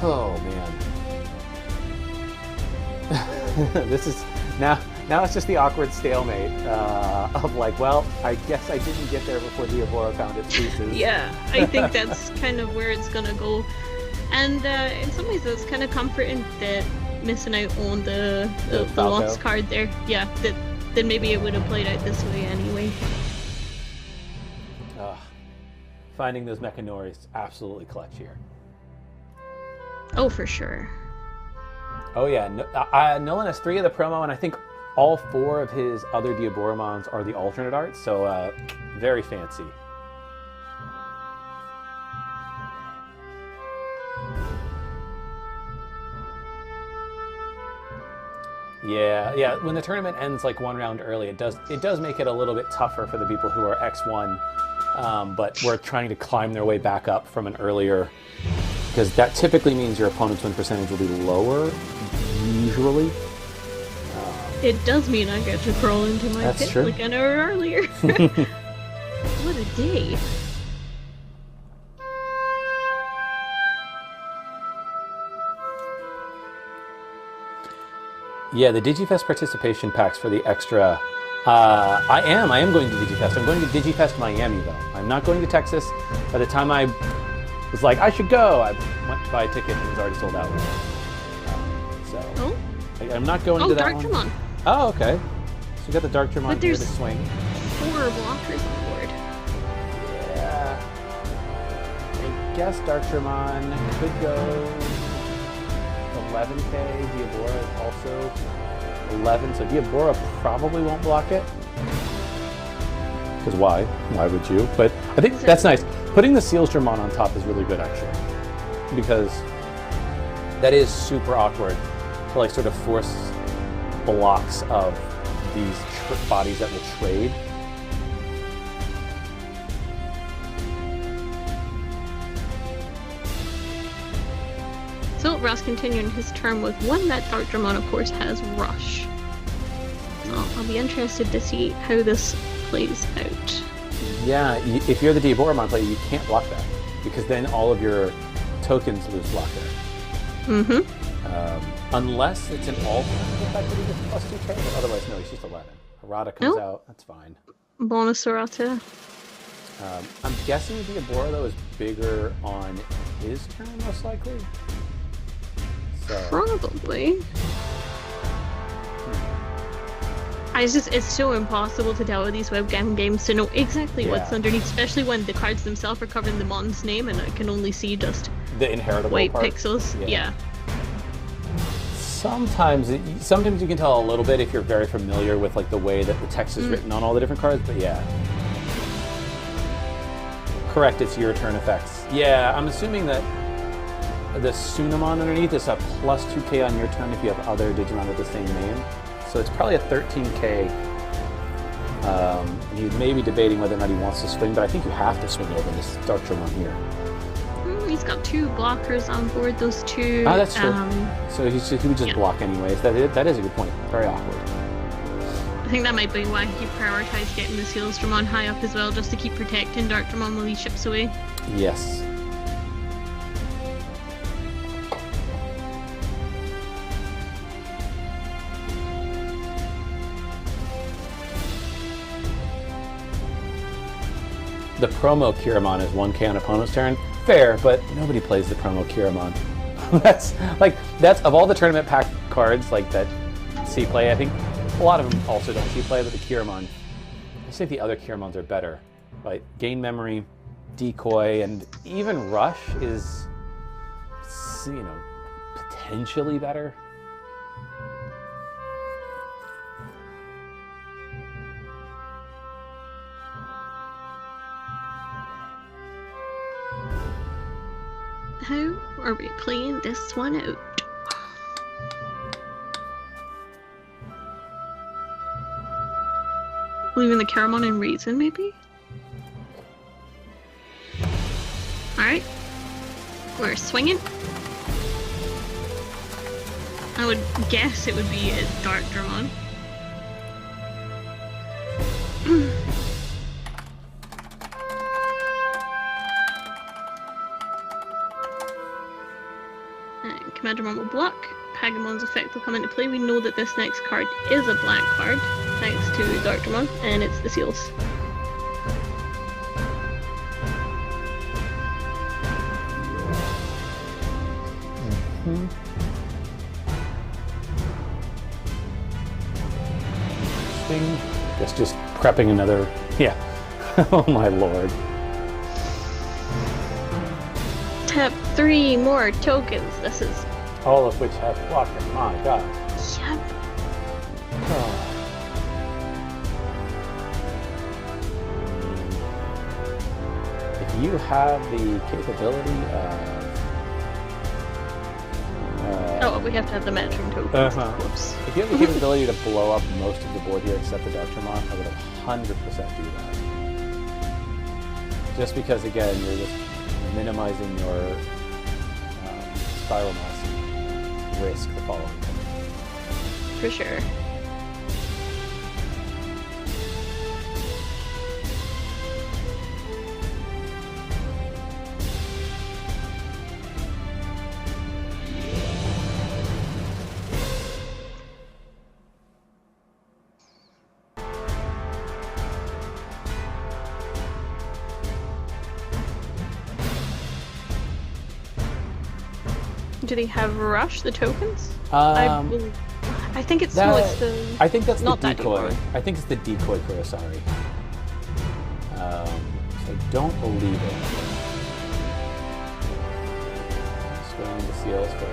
Oh, man. This is... Now it's just the awkward stalemate of like, well, I guess I didn't get there before Diabora found its pieces. Yeah, I think that's kind of where it's gonna go. And in some ways it's kind of comforting that missing out on the lost card there. Yeah, that maybe it would have played out this way anyway. Finding those Mechanori absolutely clutch here. Oh, for sure. Oh yeah, Nolan has 3 of the promo, and I think all 4 of his other Diaboromons are the alternate art, so very fancy. Yeah. When the tournament ends like 1 round early, it does make it a little bit tougher for the people who are X1, but we're trying to climb their way back up from an earlier, because that typically means your opponent's win percentage will be lower, usually. It does mean I get to crawl into my pit like an hour earlier. What a day. Yeah, the Digifest participation packs for the extra. I am going to Digifest. I'm going to Digifest Miami, though. I'm not going to Texas. By the time I was like, I should go, I went to buy a ticket and it was already sold out. I'm not going to that one. Darktramon. Oh, okay. So we got the Darktramon here to swing. 4 blockers on board. Yeah. I guess Darktramon could go 11k. Diabora is also 11, so Diabora probably won't block it. Because why? Why would you? But I think that's nice. Putting the Seals Dramon on top is really good, actually. Because that is super awkward to like sort of force blocks of these bodies that will trade. So Ross continuing his turn with 1 that Darktramon, of course, has Rush. So I'll be interested to see how this plays out. Yeah, if you're the Diaboromon player, you can't block that, because then all of your tokens lose block there. Mm-hmm. Unless it's an alternate effect that he gets plus 2k, but otherwise, no, he's just 11. Harada comes out, that's fine. Bonus Harada. I'm guessing Diabora, though, is bigger on his turn, most likely. So. Probably. It's so impossible to tell with these webcam games to know exactly what's underneath, especially when the cards themselves are covering the mon's name and I can only see just the inheritable white part. pixels. Yeah. Sometimes you can tell a little bit if you're very familiar with like the way that the text is written on all the different cards, but yeah. Correct, it's your turn effects. Yeah, I'm assuming that the Sunamon underneath is a plus 2k on your turn if you have other Digimon with the same name. So it's probably a 13k. He may be debating whether or not he wants to swing, but I think you have to swing over this Darktramon here. He's got 2 blockers on board, those 2. Oh, that's true. So he would just block anyways. That is a good point. Very awkward. I think that might be why he prioritized getting the Seals Dramon high up as well, just to keep protecting Darktramon while he ships away. Yes. The promo Kiramon is 1k on opponent's turn. Fair, but nobody plays the promo Kiramon. that's of all the tournament pack cards like that see play, I think a lot of them also don't see play, but the Kiramon, I think the other Kiramons are better. Right? Gain memory, decoy, and even rush is, potentially better. How are we playing this one out? Leaving the caramel and raisin, maybe? Alright. We're swinging. I would guess it would be a Dark Dramon. And Commander Mon will block. Pagamon's effect will come into play. We know that this next card is a black card, thanks to Dark Dramon, and it's the seals. Guess just prepping another. Yeah. Oh my lord. Tap 3 more tokens. This is. All of which have blockers. My god. Yep. Oh. If you have the capability of. Oh, we have to have the matching tokens. Whoops. If you have the capability to blow up most of the board here except the Dark Dramon, I would 100% do that. Just because, again, you're just minimizing your spiral mass risk the following turn. For sure. Do they have rush the tokens? I think it's no, it's the. I think that's not the decoy. That I think it's the decoy Kurosari. So I don't believe it. Swinging the seals for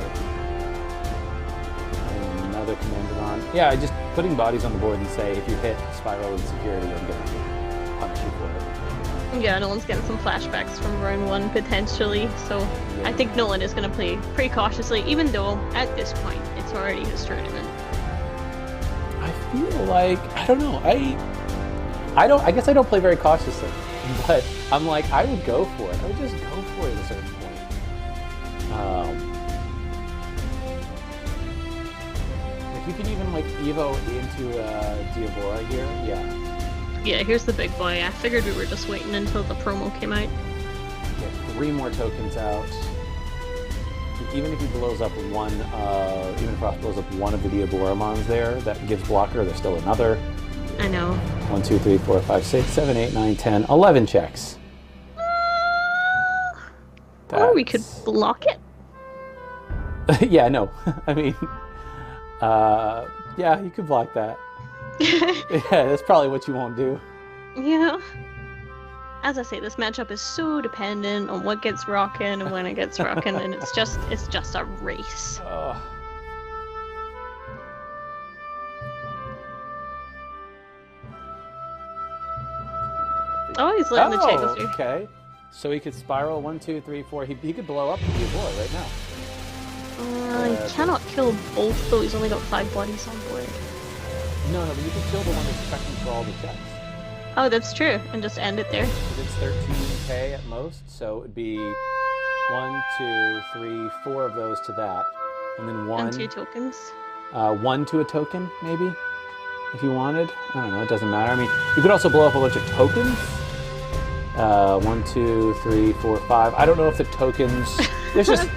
another commander on. Yeah, just putting bodies on the board and say if you hit spiral and security, I'm gonna punish you for it. Yeah, Nolan's getting some flashbacks from round 1 potentially, so Yeah. I think Nolan is going to play pretty cautiously, even though at this point it's already his tournament. I feel like I don't know. I guess I don't play very cautiously, but I'm like I would go for it. I would just go for it at a certain point. If you can even like Evo into Diabora here, yeah. Yeah, here's the big boy. I figured we were just waiting until the promo came out. Get 3 more tokens out. Even if he blows up one, even if Frost blows up one of the Diaboramons there, that gives blocker. There's still another. I know. 1, 2, 3, 4, 5, 6, 7, 8, 9, 10, 11 checks. Or we could block it. Yeah, no. I mean, yeah, you could block that. Yeah, that's probably what you won't do. Yeah. As I say, this matchup is so dependent on what gets rocking and when it gets rocking, and it's just a race. Oh, he's letting the check go through. Okay. So he could spiral 1, 2, 3, 4. He could blow up the boy right now. He cannot kill both, though. He's only got 5 bodies on board. No, but you can kill the one that's expecting for all the checks. Oh, that's true, and just end it there. It's 13k at most, so it'd be 1, 2, 3, 4 of those to that, and then 1. And 2 tokens. 1 to a token, maybe, if you wanted. I don't know. It doesn't matter. I mean, you could also blow up a bunch of tokens. 1, 2, 3, 4, 5. I don't know if the tokens. There's just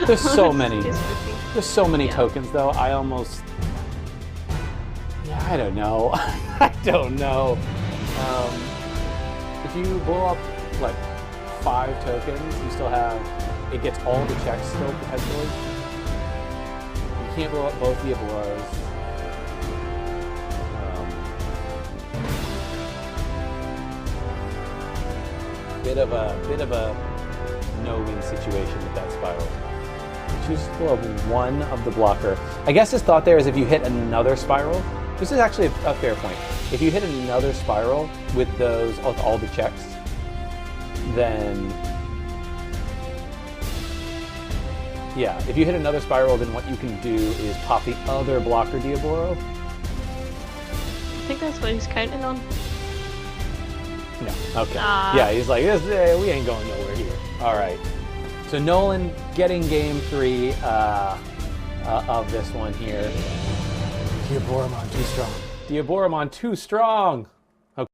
there's so many. There's so many tokens, though. I almost. Yeah, I don't know. I don't know. If you blow up like 5 tokens, you still have. It gets all the checks still potentially. You can't blow up both the Aboras. Bit of a no-win situation with that spiral. Choose to blow up 1 of the blocker. I guess his thought there is if you hit another spiral. This is actually a fair point. If you hit another spiral with all the checks, then Yeah, if you hit another spiral, then what you can do is pop the other blocker Diaboro. I think that's what he's counting on. No. Okay. Yeah, he's like, we ain't going nowhere here. All right. So Nolan getting game 3 of this one here. Diaboromon too strong. Diaboromon too strong. Okay.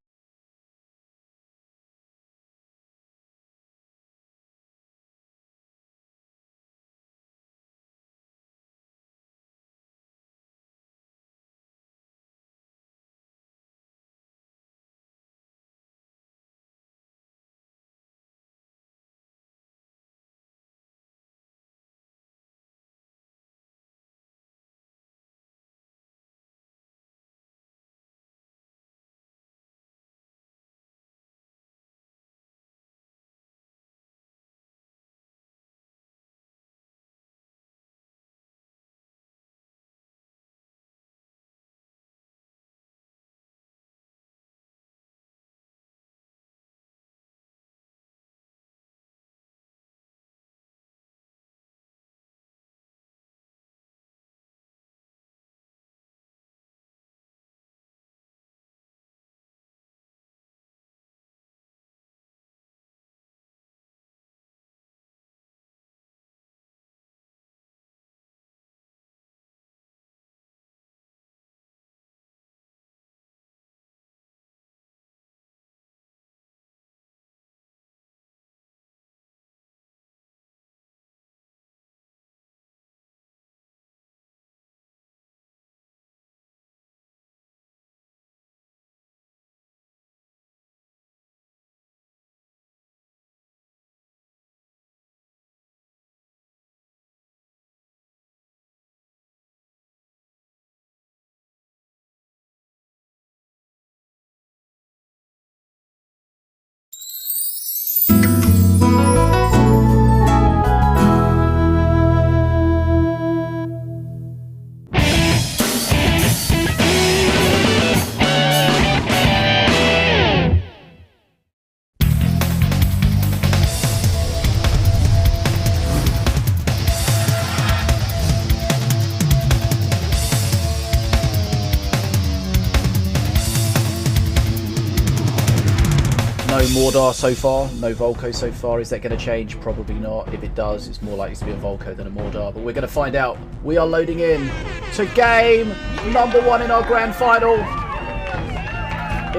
No Mordor so far, no Volko so far. Is that going to change? Probably not. If it does, it's more likely to be a Volko than a Mordor. But we're going to find out. We are loading in to game number 1 in our grand final.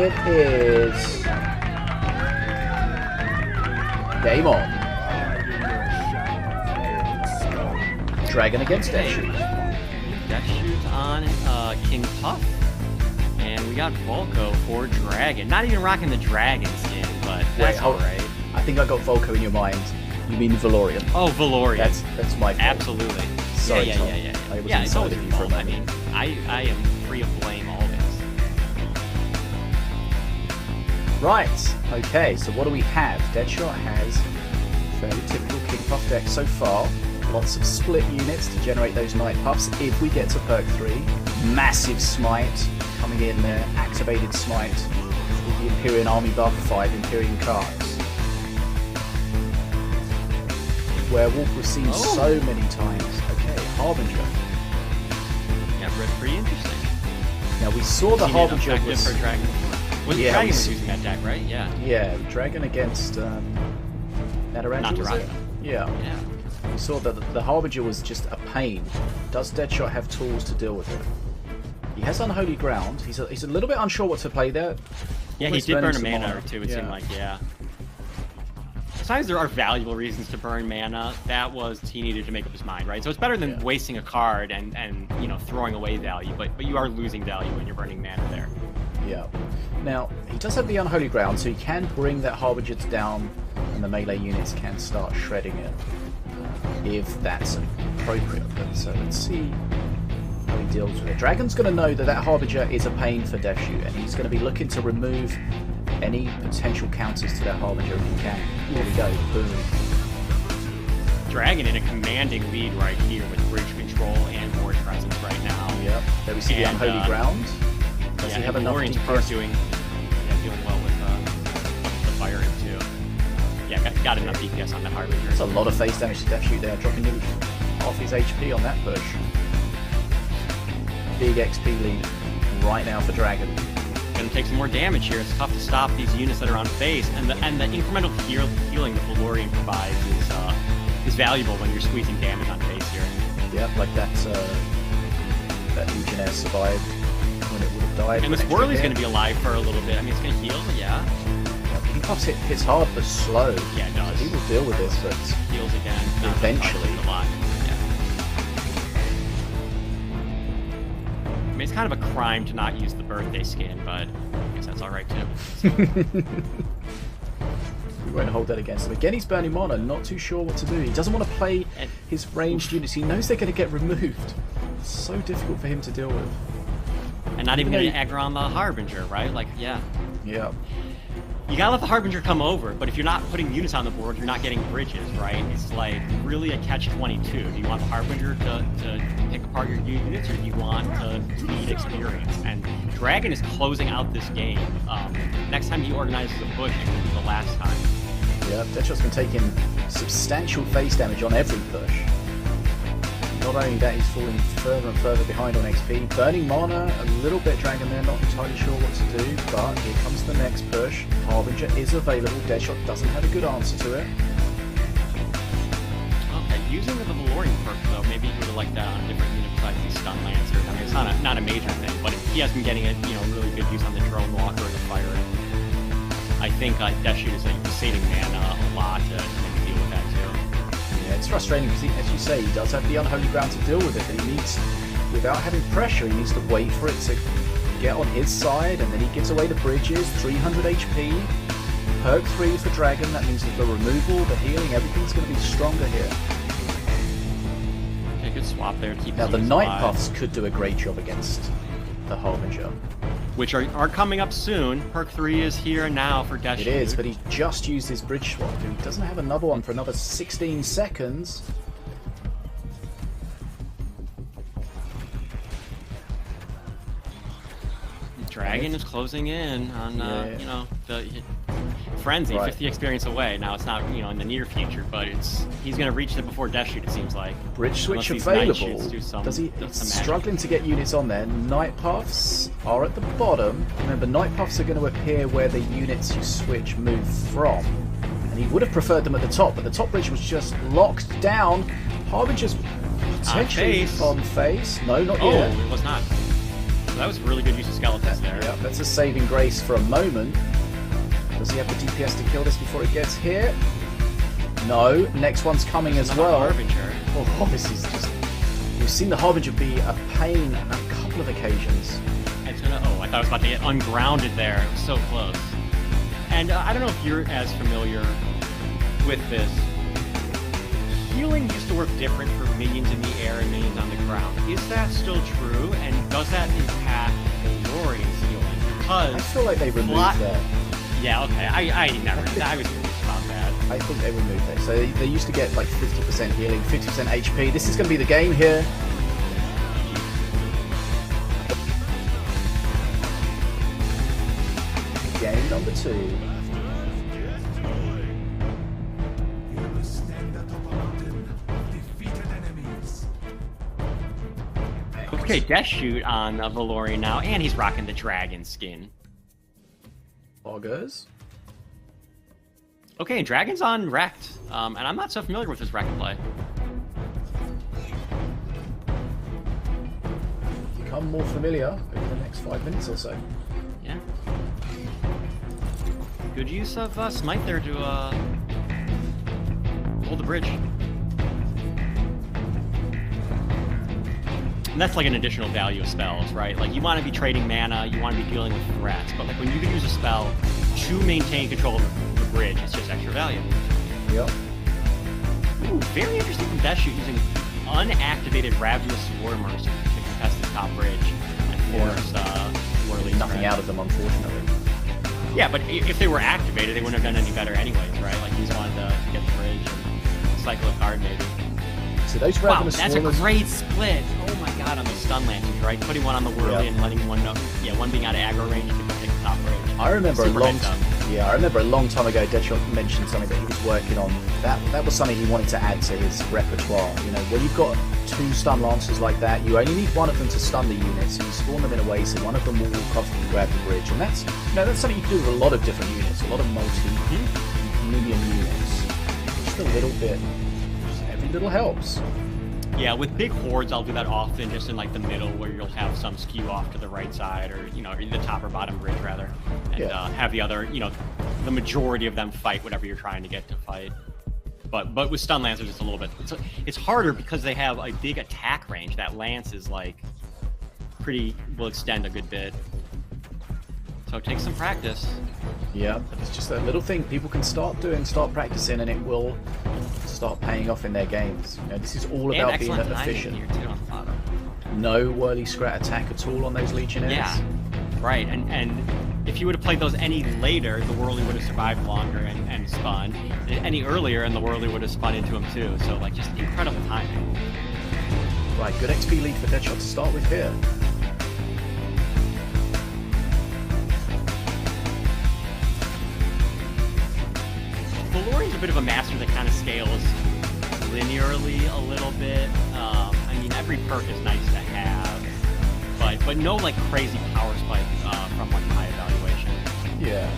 It is game on. Dragon against Deathshoot. Deathshoot on King Puff. And we got Volko for Dragon. Not even rocking the Dragon skin, but that's alright. I think I got Volko in your mind. You mean Valorian? Oh, Valorian. That's my fault. Absolutely. Sorry, yeah. Tom. I was Yeah, it's always inside of your you for a fault. I moment. mean, I am free of blame always. Right, okay, so what do we have? Deadshot has fairly typical King Puff deck so far. Lots of split units to generate those Night Puffs if we get to perk 3. Massive Smite coming in there, activated Smite with the Empyrean Army buff, 5 Empyrean cards. Werewolf we've seen so many times. Okay, Harbinger. Yeah, pretty interesting. Now we saw the Harbinger was... for Dragon. Well, Yeah, Dragon we was see- using that deck, right? Yeah. Yeah, Dragon against Nataranja, was it? Nataranja. Yeah. Yeah. We saw that the Harbinger was just a pain. Does Deadshot have tools to deal with it? He has Unholy Ground. He's a little bit unsure what to play there. Yeah, he Almost did burn a burning some mana or two, it Yeah. seemed like, yeah. Sometimes there are valuable reasons to burn mana. That was he needed to make up his mind, right? So it's better than wasting a card and you know, throwing away value, but you are losing value when you're burning mana there. Yeah. Now, he does have the Unholy Ground, so he can bring that Harbinger down, and the melee units can start shredding it, if that's appropriate. But, so let's see how he deals with it. Dragon's going to know that that Harbinger is a pain for Deathshoot, and he's going to be looking to remove any potential counters to that Harbinger if he can. Here we go. Boom. Dragon in a commanding lead right here with Bridge Control and Board Presence right now. Yep. There we see the And, Unholy Ground. Does he have enough Valorian's DPS? part doing well with the firing too. Yeah, got enough DPS on that Harbinger. That's a lot of face damage to Death Shoot there, dropping nearly half his HP on that push. Big XP lead right now for Dragon. Gonna take some more damage here. It's tough to stop these units that are on face, and the incremental healing that Valorian provides is valuable when you're squeezing damage on face here. Yeah, like that Legionnaire survived when it would have died. And the Swirly's going to be alive for a little bit. I mean, it's going to heal, yeah. He pops hits hard but slow. Yeah, it does. He will deal with this, but heals again. Eventually. A lot. Yeah. I mean, it's kind of a crime to not use the birthday skin, but I guess that's all right too. We won't hold that against him. Again, he's burning mana, not too sure what to do. He doesn't want to play his ranged units. He knows they're going to get removed. It's so difficult for him to deal with. And not even going to aggro on the Harbinger, right? Like, yeah. Yeah. You gotta let the Harbinger come over, but if you're not putting units on the board, you're not getting bridges, right? It's like really a catch-22. Do you want the Harbinger to pick apart your units, or do you want to feed experience? And Dragon is closing out this game. Next time he organizes a push, it will be the last time. Yeah, Deathshot's been taking substantial face damage on every push. Not only that, he's falling further and further behind on XP. Burning mana, a little bit Dragon there, not entirely sure what to do, but here comes the next push. Harbinger is available. Deathshot doesn't have a good answer to it. Okay, using the Valorian perk though, maybe he would have liked that on a different unit besides the Stun Lancer. I mean, it's not a major thing, but he has been getting a really good use on the Drone Walker or the Fire. I think Death Shoot is saving mana a lot to maybe deal with that too. Yeah, it's frustrating because, as you say, he does have the Unholy Ground to deal with it, but he needs, without having pressure, he needs to wait for it to get on his side, and then he gives away the bridges, 300 HP, perk 3 for Dragon, that means that the removal, the healing, everything's going to be stronger here. Okay, good swap there to keep Now the alive. Night Puffs could do a great job against the Harbinger. Which are coming up soon. Perk 3 is here now for Death Shoot. It is, but he just used his bridge swap. He doesn't have another one for another 16 seconds. Dragon is closing in on, the Frenzy, Right. 50 experience away. Now it's not, in the near future, but he's going to reach it before Death Shoot, it seems like. Bridge switch Unless these Night available. Shoots do some He's magic. struggling to get units on there. Night Puffs are at the bottom. Remember, Night Puffs are going to appear where the units you switch move from. And he would have preferred them at the top, but the top bridge was just locked down. Harbinger's potentially on face. No, not yet. Oh, it was not. So that was a really good use of skeletons there. Yeah, that's a saving grace for a moment. Does he have the DPS to kill this before it gets here? No. Next one's coming as well. Harbinger. Oh, this is just... We've seen the Harbinger be a pain on a couple of occasions. It's gonna. Oh, I thought I was about to get ungrounded there. It was so close. And I don't know if you're as familiar with this. Healing used to work different for minions in the air and minions on the ground. Is that still true? And does that impact Valorian's healing? Because I feel like they removed that. Yeah, okay. I never. I was confused about that. I think they removed it. So they used to get like 50% healing, 50% HP. This is going to be the game here. Game number 2. Okay, Death Shoot on Valorian now, and he's rocking the dragon skin. Augers. Okay, Dragon's on Wrecked, and I'm not so familiar with his Wrecked play. Become more familiar over the next 5 minutes or so. Yeah. Good use of Smite there to hold the bridge. And that's like an additional value of spells, right? Like, you want to be trading mana, you want to be dealing with threats, but like when you can use a spell to maintain control of the bridge, it's just extra value. Yep. Ooh, very interesting from Death Shoot using unactivated Ravenous Swarmers to contest the top bridge and force Whirly. Nothing out of them, unfortunately. Yeah, but if they were activated, they wouldn't have done any better anyways, right? Like, you just wanted to get the bridge and cycle a card maybe. So those Wow, Ravenous that's a Swarmers... great split. Oh my god, on the stun lances, right? Putting one on the Whirly and letting one know. Yeah, one being out of aggro range to go take top bridge. I remember Super a long handsome. I remember a long time ago, Deadshot mentioned something that he was working on. That was something he wanted to add to his repertoire. You know, when you've got 2 stun lancers like that, you only need one of them to stun the units. So you spawn them in a way so one of them will walk off and grab the bridge, and that's something you can do with a lot of different units, a lot of multi-minion units. Just a little bit, just every little helps. Yeah, with big hordes, I'll do that often, just in like the middle, where you'll have some skew off to the right side, or the top or bottom bridge rather, and have the other, the majority of them fight whatever you're trying to get to fight. But with stun lancers, it's a little bit, it's harder because they have a big attack range. That lance is like will extend a good bit. So it takes some practice. Yeah, but it's just a little thing people can start practicing, and it will start paying off in their games. This is all about being efficient. Here too on the bottom. No whirly scrat attack at all on those Legionnaires. Yeah, right. And if you would have played those any later, the whirly would have survived longer and spun. Any earlier, and the whirly would have spun into him too. So like, just incredible timing. Right, good XP lead for Deadshot to start with here. Valorian's a bit of a master that kind of scales linearly a little bit. I mean, every perk is nice to have, but no like crazy power spike from like high evaluation. Yeah.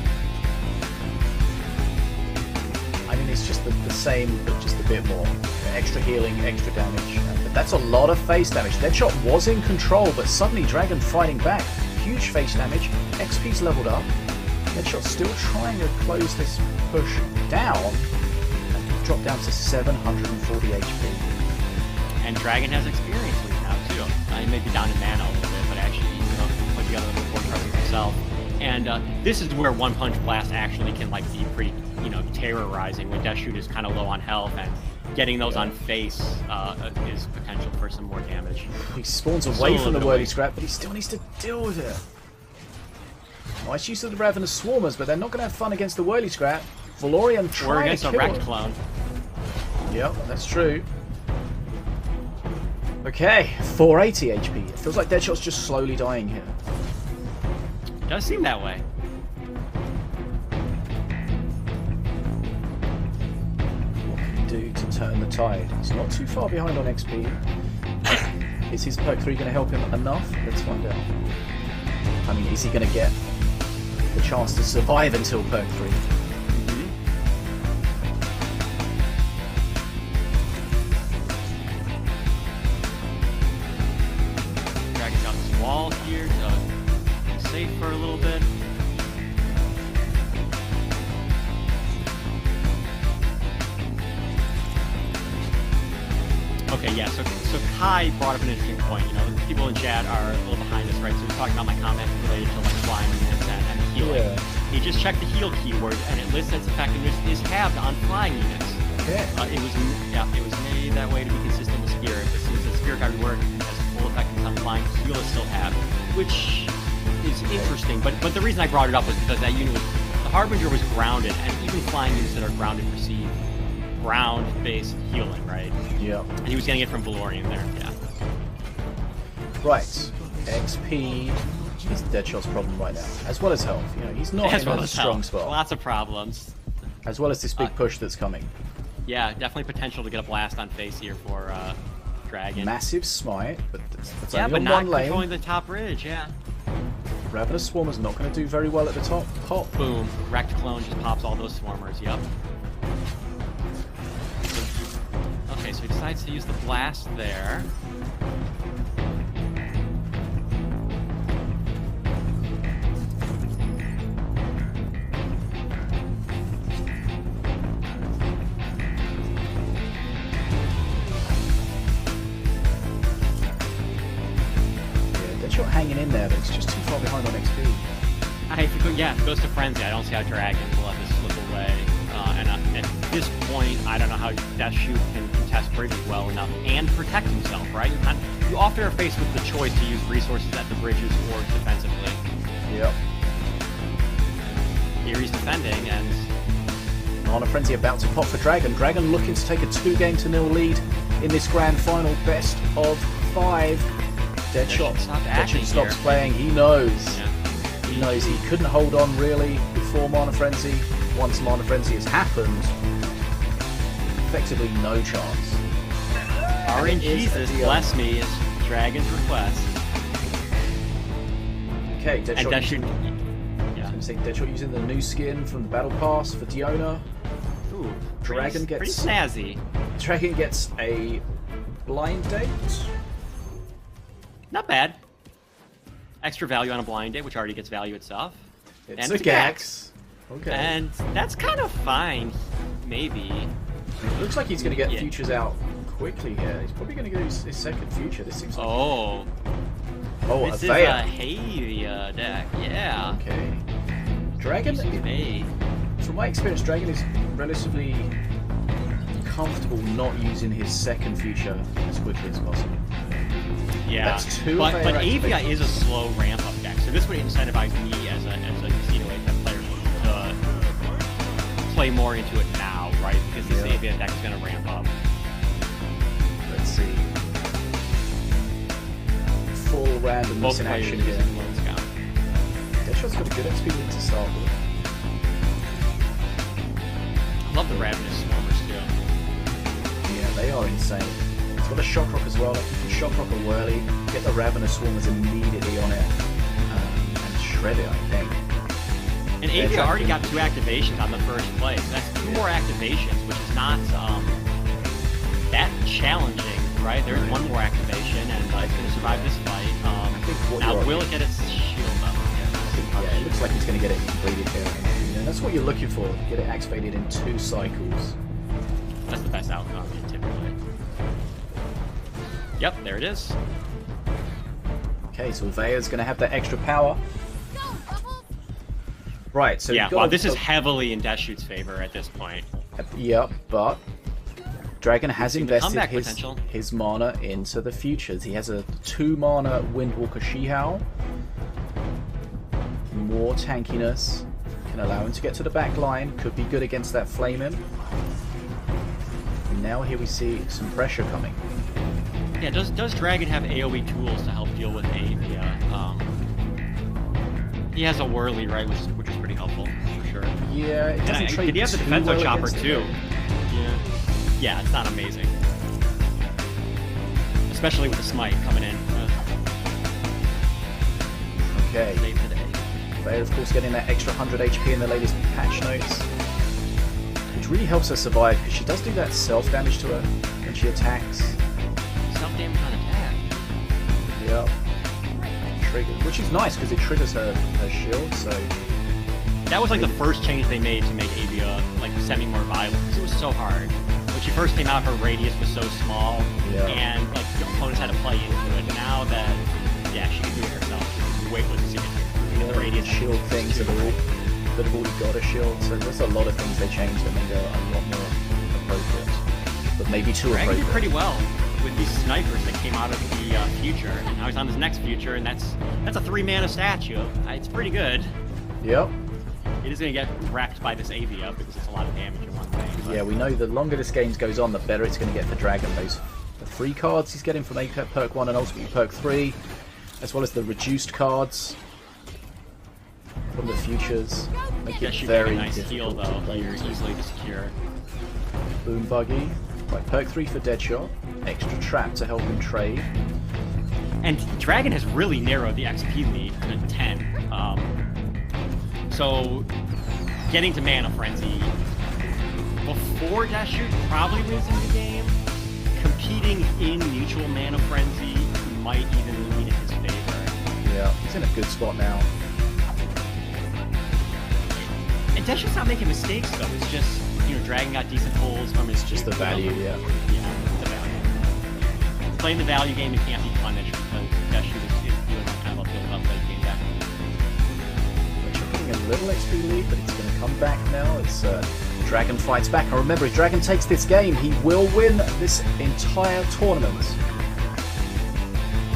I mean, it's just the same, but just a bit more. Extra healing, extra damage. But that's a lot of face damage. Deadshot was in control, but suddenly Dragon fighting back. Huge face damage. XP's leveled up. Deadshot's still trying to close this push down, and he's dropped down to 740 HP. And Dragon has experience lead now too. He may be down in mana a little bit, but actually, put together a little more presence himself. And this is where One Punch Blast actually can like be pretty, terrorizing when Death Shoot is kind of low on health, and getting those on face is potential for some more damage. He spawns away from the whirly scrap, but he still needs to deal with it. Nice use of the Ravenous Swarmers, but they're not going to have fun against the whirly scrap. Valorian trying to kill a wrecked clone. Yep, that's true. Okay, 480 HP. It feels like Deadshot's just slowly dying here. It does seem that way. What can he do to turn the tide? He's not too far behind on XP. Is his perk 3 going to help him enough? Let's find out. I mean, is he going to get the chance to survive until perk 3? Dragon's got this wall here to be safe for a little bit. Okay, yeah, so Kai brought up an interesting point. People in chat are a little behind us, right? So he's talking about my comment related to like flying units and healing. Yeah. He just checked the heal keyword, and it lists its effectiveness is halved on flying units. Okay. It was made that way to be consistent with Spirit, but since the Spirit Guard rework has full effectiveness on flying, heal is still halved, which is interesting. But the reason I brought it up was because that unit the Harbinger was grounded, and even flying units that are grounded receive ground-based healing, right? Yeah. And he was getting it from Valorian there, yeah. Right. XP is Deadshot's problem right now, as well as health. He's not in a strong spot. Lots of problems. As well as this big push that's coming. Yeah, definitely potential to get a blast on face here for Dragon. Massive smite, but that's yeah, only but on not one lane. controlling the top ridge, yeah. Ravenous Swarmer's not going to do very well at the top. Pop. Boom. Wrecked Clone just pops all those Swarmers, yep. Okay, so he decides to use the blast there. Deadshot hanging in there, but it's just too far behind on XP. If it goes to Frenzy, I don't see how Dragon will let this slip away. And at this point, I don't know how Death Shoot can contest bridges well enough and protect himself, right? You often are faced with the choice to use resources at the bridges or defensively. Yep. Here he's defending, and Mana Frenzy about to pop for Dragon. Dragon looking to take a 2-0 lead in this grand final, best of 5. Deadshot stops playing. He knows. Yeah. He he knows he couldn't hold on really before Mana Frenzy. Once Mana Frenzy has happened, effectively no chance. RNG Jesus, bless me, is Dragon's request. Okay, Deadshot. And that should. Yeah. I was going to say Deadshot using the new skin from the Battle Pass for Diona. Ooh, Dragon pretty gets snazzy. Dragon gets a blind date. Not bad. Extra value on a blind date, which already gets value itself. It's and a Gax. Okay. And that's kind of fine, maybe. It looks like he's going to get futures out quickly here. He's probably going to get his second future. This seems like... Oh, this is a Havia deck, yeah. Okay. Dragon, from my experience, Dragon is relatively comfortable not using his second future as quickly as possible. Yeah, that's two but Avia is a slow ramp-up deck, so this would incentivize me as a Casino Apex player to play more into it now, right? Because this Avia deck is going to ramp up. Let's see. Full randomness in action here. Deadshot's got a good XP lead to start with. I love the Ravenous Swarmers too. Yeah, they are insane. It's got a Shock Rock as well. Like you can Shock Rock a whirly, get the Ravenous Swarmers immediately on it, and shred it, I think. And Avia already got 2 activations on the first play, so that's 2 more activations, which is not that challenging, right? There's 1 more activation, and it's going to survive this fight. Now, will it get its shield up? Yeah, it looks like he's going to get it completed here. And that's what you're looking for, get it activated in 2 cycles. That's the best outcome, typically. Yep, there it is. Okay, so Vea's going to have that extra power. Right, so yeah, well, this is heavily in Deathshoot's favor at this point. Yep, but Dragon has invested potential. his mana into the futures. He has a 2 mana Windwalker She-Howl. More tankiness. Can allow him to get to the back line. Could be good against that Flaming. And now here we see some pressure coming. Yeah, does Dragon have AoE tools to help deal with Avia? He has a Whirly, right, which is pretty helpful, for sure. Yeah, it doesn't trade did he have the Defenso Chopper, too? Yeah, it's not amazing. Especially with the Smite coming in. Okay. Save the day. Vea, of course, getting that extra 100 HP in the latest patch notes. Which really helps her survive, because she does do that self-damage to her when she attacks. Self-damage on attack? Yep. Triggered. Which is nice, because it triggers her shield, so... That was like the first change they made to make Avia like semi more violent, because it was so hard. When she first came out, her radius was so small, and like the opponents had to play into it. Now that, she can do it herself. Wait, let's see it. The radius shield things that have already got a shield, so there's a lot of things they changed that made it a lot more appropriate. But maybe too appropriate. Dragon did pretty well with these snipers that came out of the future, and now he's on his next future, and that's a 3-mana statue. It's pretty good. Yep. It is going to get wrecked by this Avia because it's a lot of damage in one thing. But... Yeah, we know the longer this game goes on, the better it's going to get for Dragon. The 3 cards he's getting from Perk 1 and ultimately Perk 3, as well as the reduced cards from the futures. Make it very nice difficult heal, though. You're easily to secure. Boom Buggy. Right, Perk 3 for Deadshot. Extra Trap to help him trade. And Dragon has really narrowed the XP lead to 10. So, getting to Mana Frenzy before Deathshoot probably losing the game. Competing in mutual Mana Frenzy might even lean in his favor. Yeah, he's in a good spot now. And Deathshoot's not making mistakes though. It's just, Dragon got decent pulls from his... Just the value, Yeah, the value. Playing the value game, you can't be punished because Deathshoot is doing kind of a build-up late game deck. A little XP lead, but it's going to come back now. It's Dragon fights back. And remember, if Dragon takes this game, he will win this entire tournament.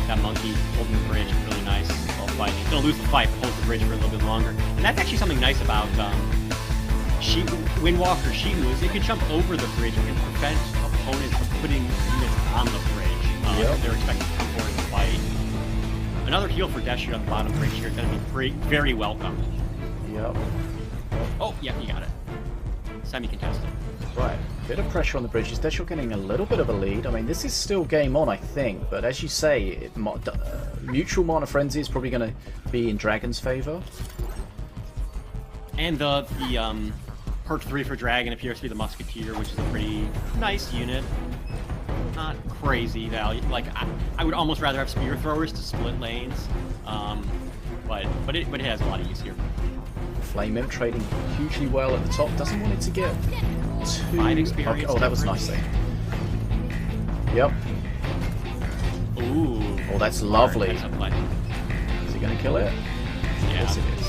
That monkey holding the bridge, really nice. While fighting. He's going to lose the fight, but hold the bridge for a little bit longer. And that's actually something nice about Windwalker Shimu, is it can jump over the bridge and prevent opponents from putting units on the bridge. If they're expected to come forward and fight. Another heal for Deschute on the bottom bridge here is going to be very welcome. Yep. Oh, yeah, you got it. Semi-contested. Right, bit of pressure on the bridges. Deschute getting a little bit of a lead. I mean, this is still game on, I think, but as you say, mutual Mana Frenzy is probably going to be in Dragon's favor. And the perk 3 for Dragon appears to be the Musketeer, which is a pretty nice unit. Not crazy value. Like, I would almost rather have Spear Throwers to split lanes, but it has a lot of use here. Flame Imp trading hugely well at the top. Doesn't want it to get too... 5 experience. Oh, that was nice there. Yep. Ooh. Oh, that's lovely. Is he going to kill it? Yeah. Yes, it is.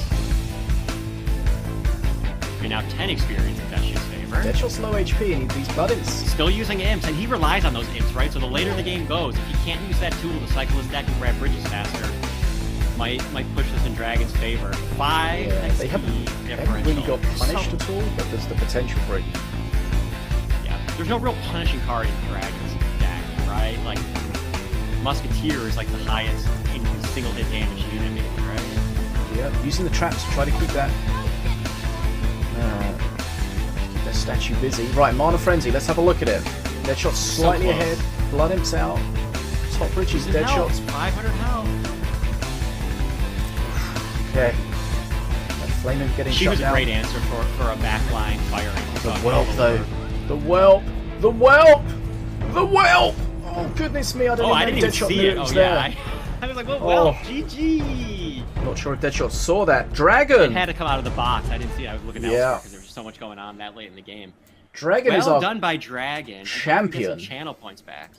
Okay, now 10 experience in Deshute's favor. Deadshott's low HP and these buttons. Still using imps, and he relies on those imps, right? So the later the game goes, if he can't use that tool to cycle his deck and grab bridges faster, might push this in Dragon's favor. 5 yeah, they haven't really got punished at all, but there's the potential for it. Yeah, there's no real punishing card in Dragon's deck, right? Like, Musketeer is like the highest in single hit damage unit made for Dragon. Yeah, using the traps to try to keep that statue busy. Right, Mana Frenzy, let's have a look at it. Deadshot's slightly so ahead, Blood Imp's out, top bridge is Deadshot's 500 health. Okay. That Flame Imp getting She shut was a down. great answer for a backline firing. The Whelp though. The Whelp! The Whelp! The Whelp! Oh goodness me, I didn't I know didn't even Deadshot see knew it. it was Oh there. yeah, I was like, well, GG. Not sure if Deadshot saw that. Dragon! It had to come out of the box. I didn't see it. I was looking elsewhere because there was so much going on that late in the game. Dragon is Well our done by Dragon. champion. Get some channel points back.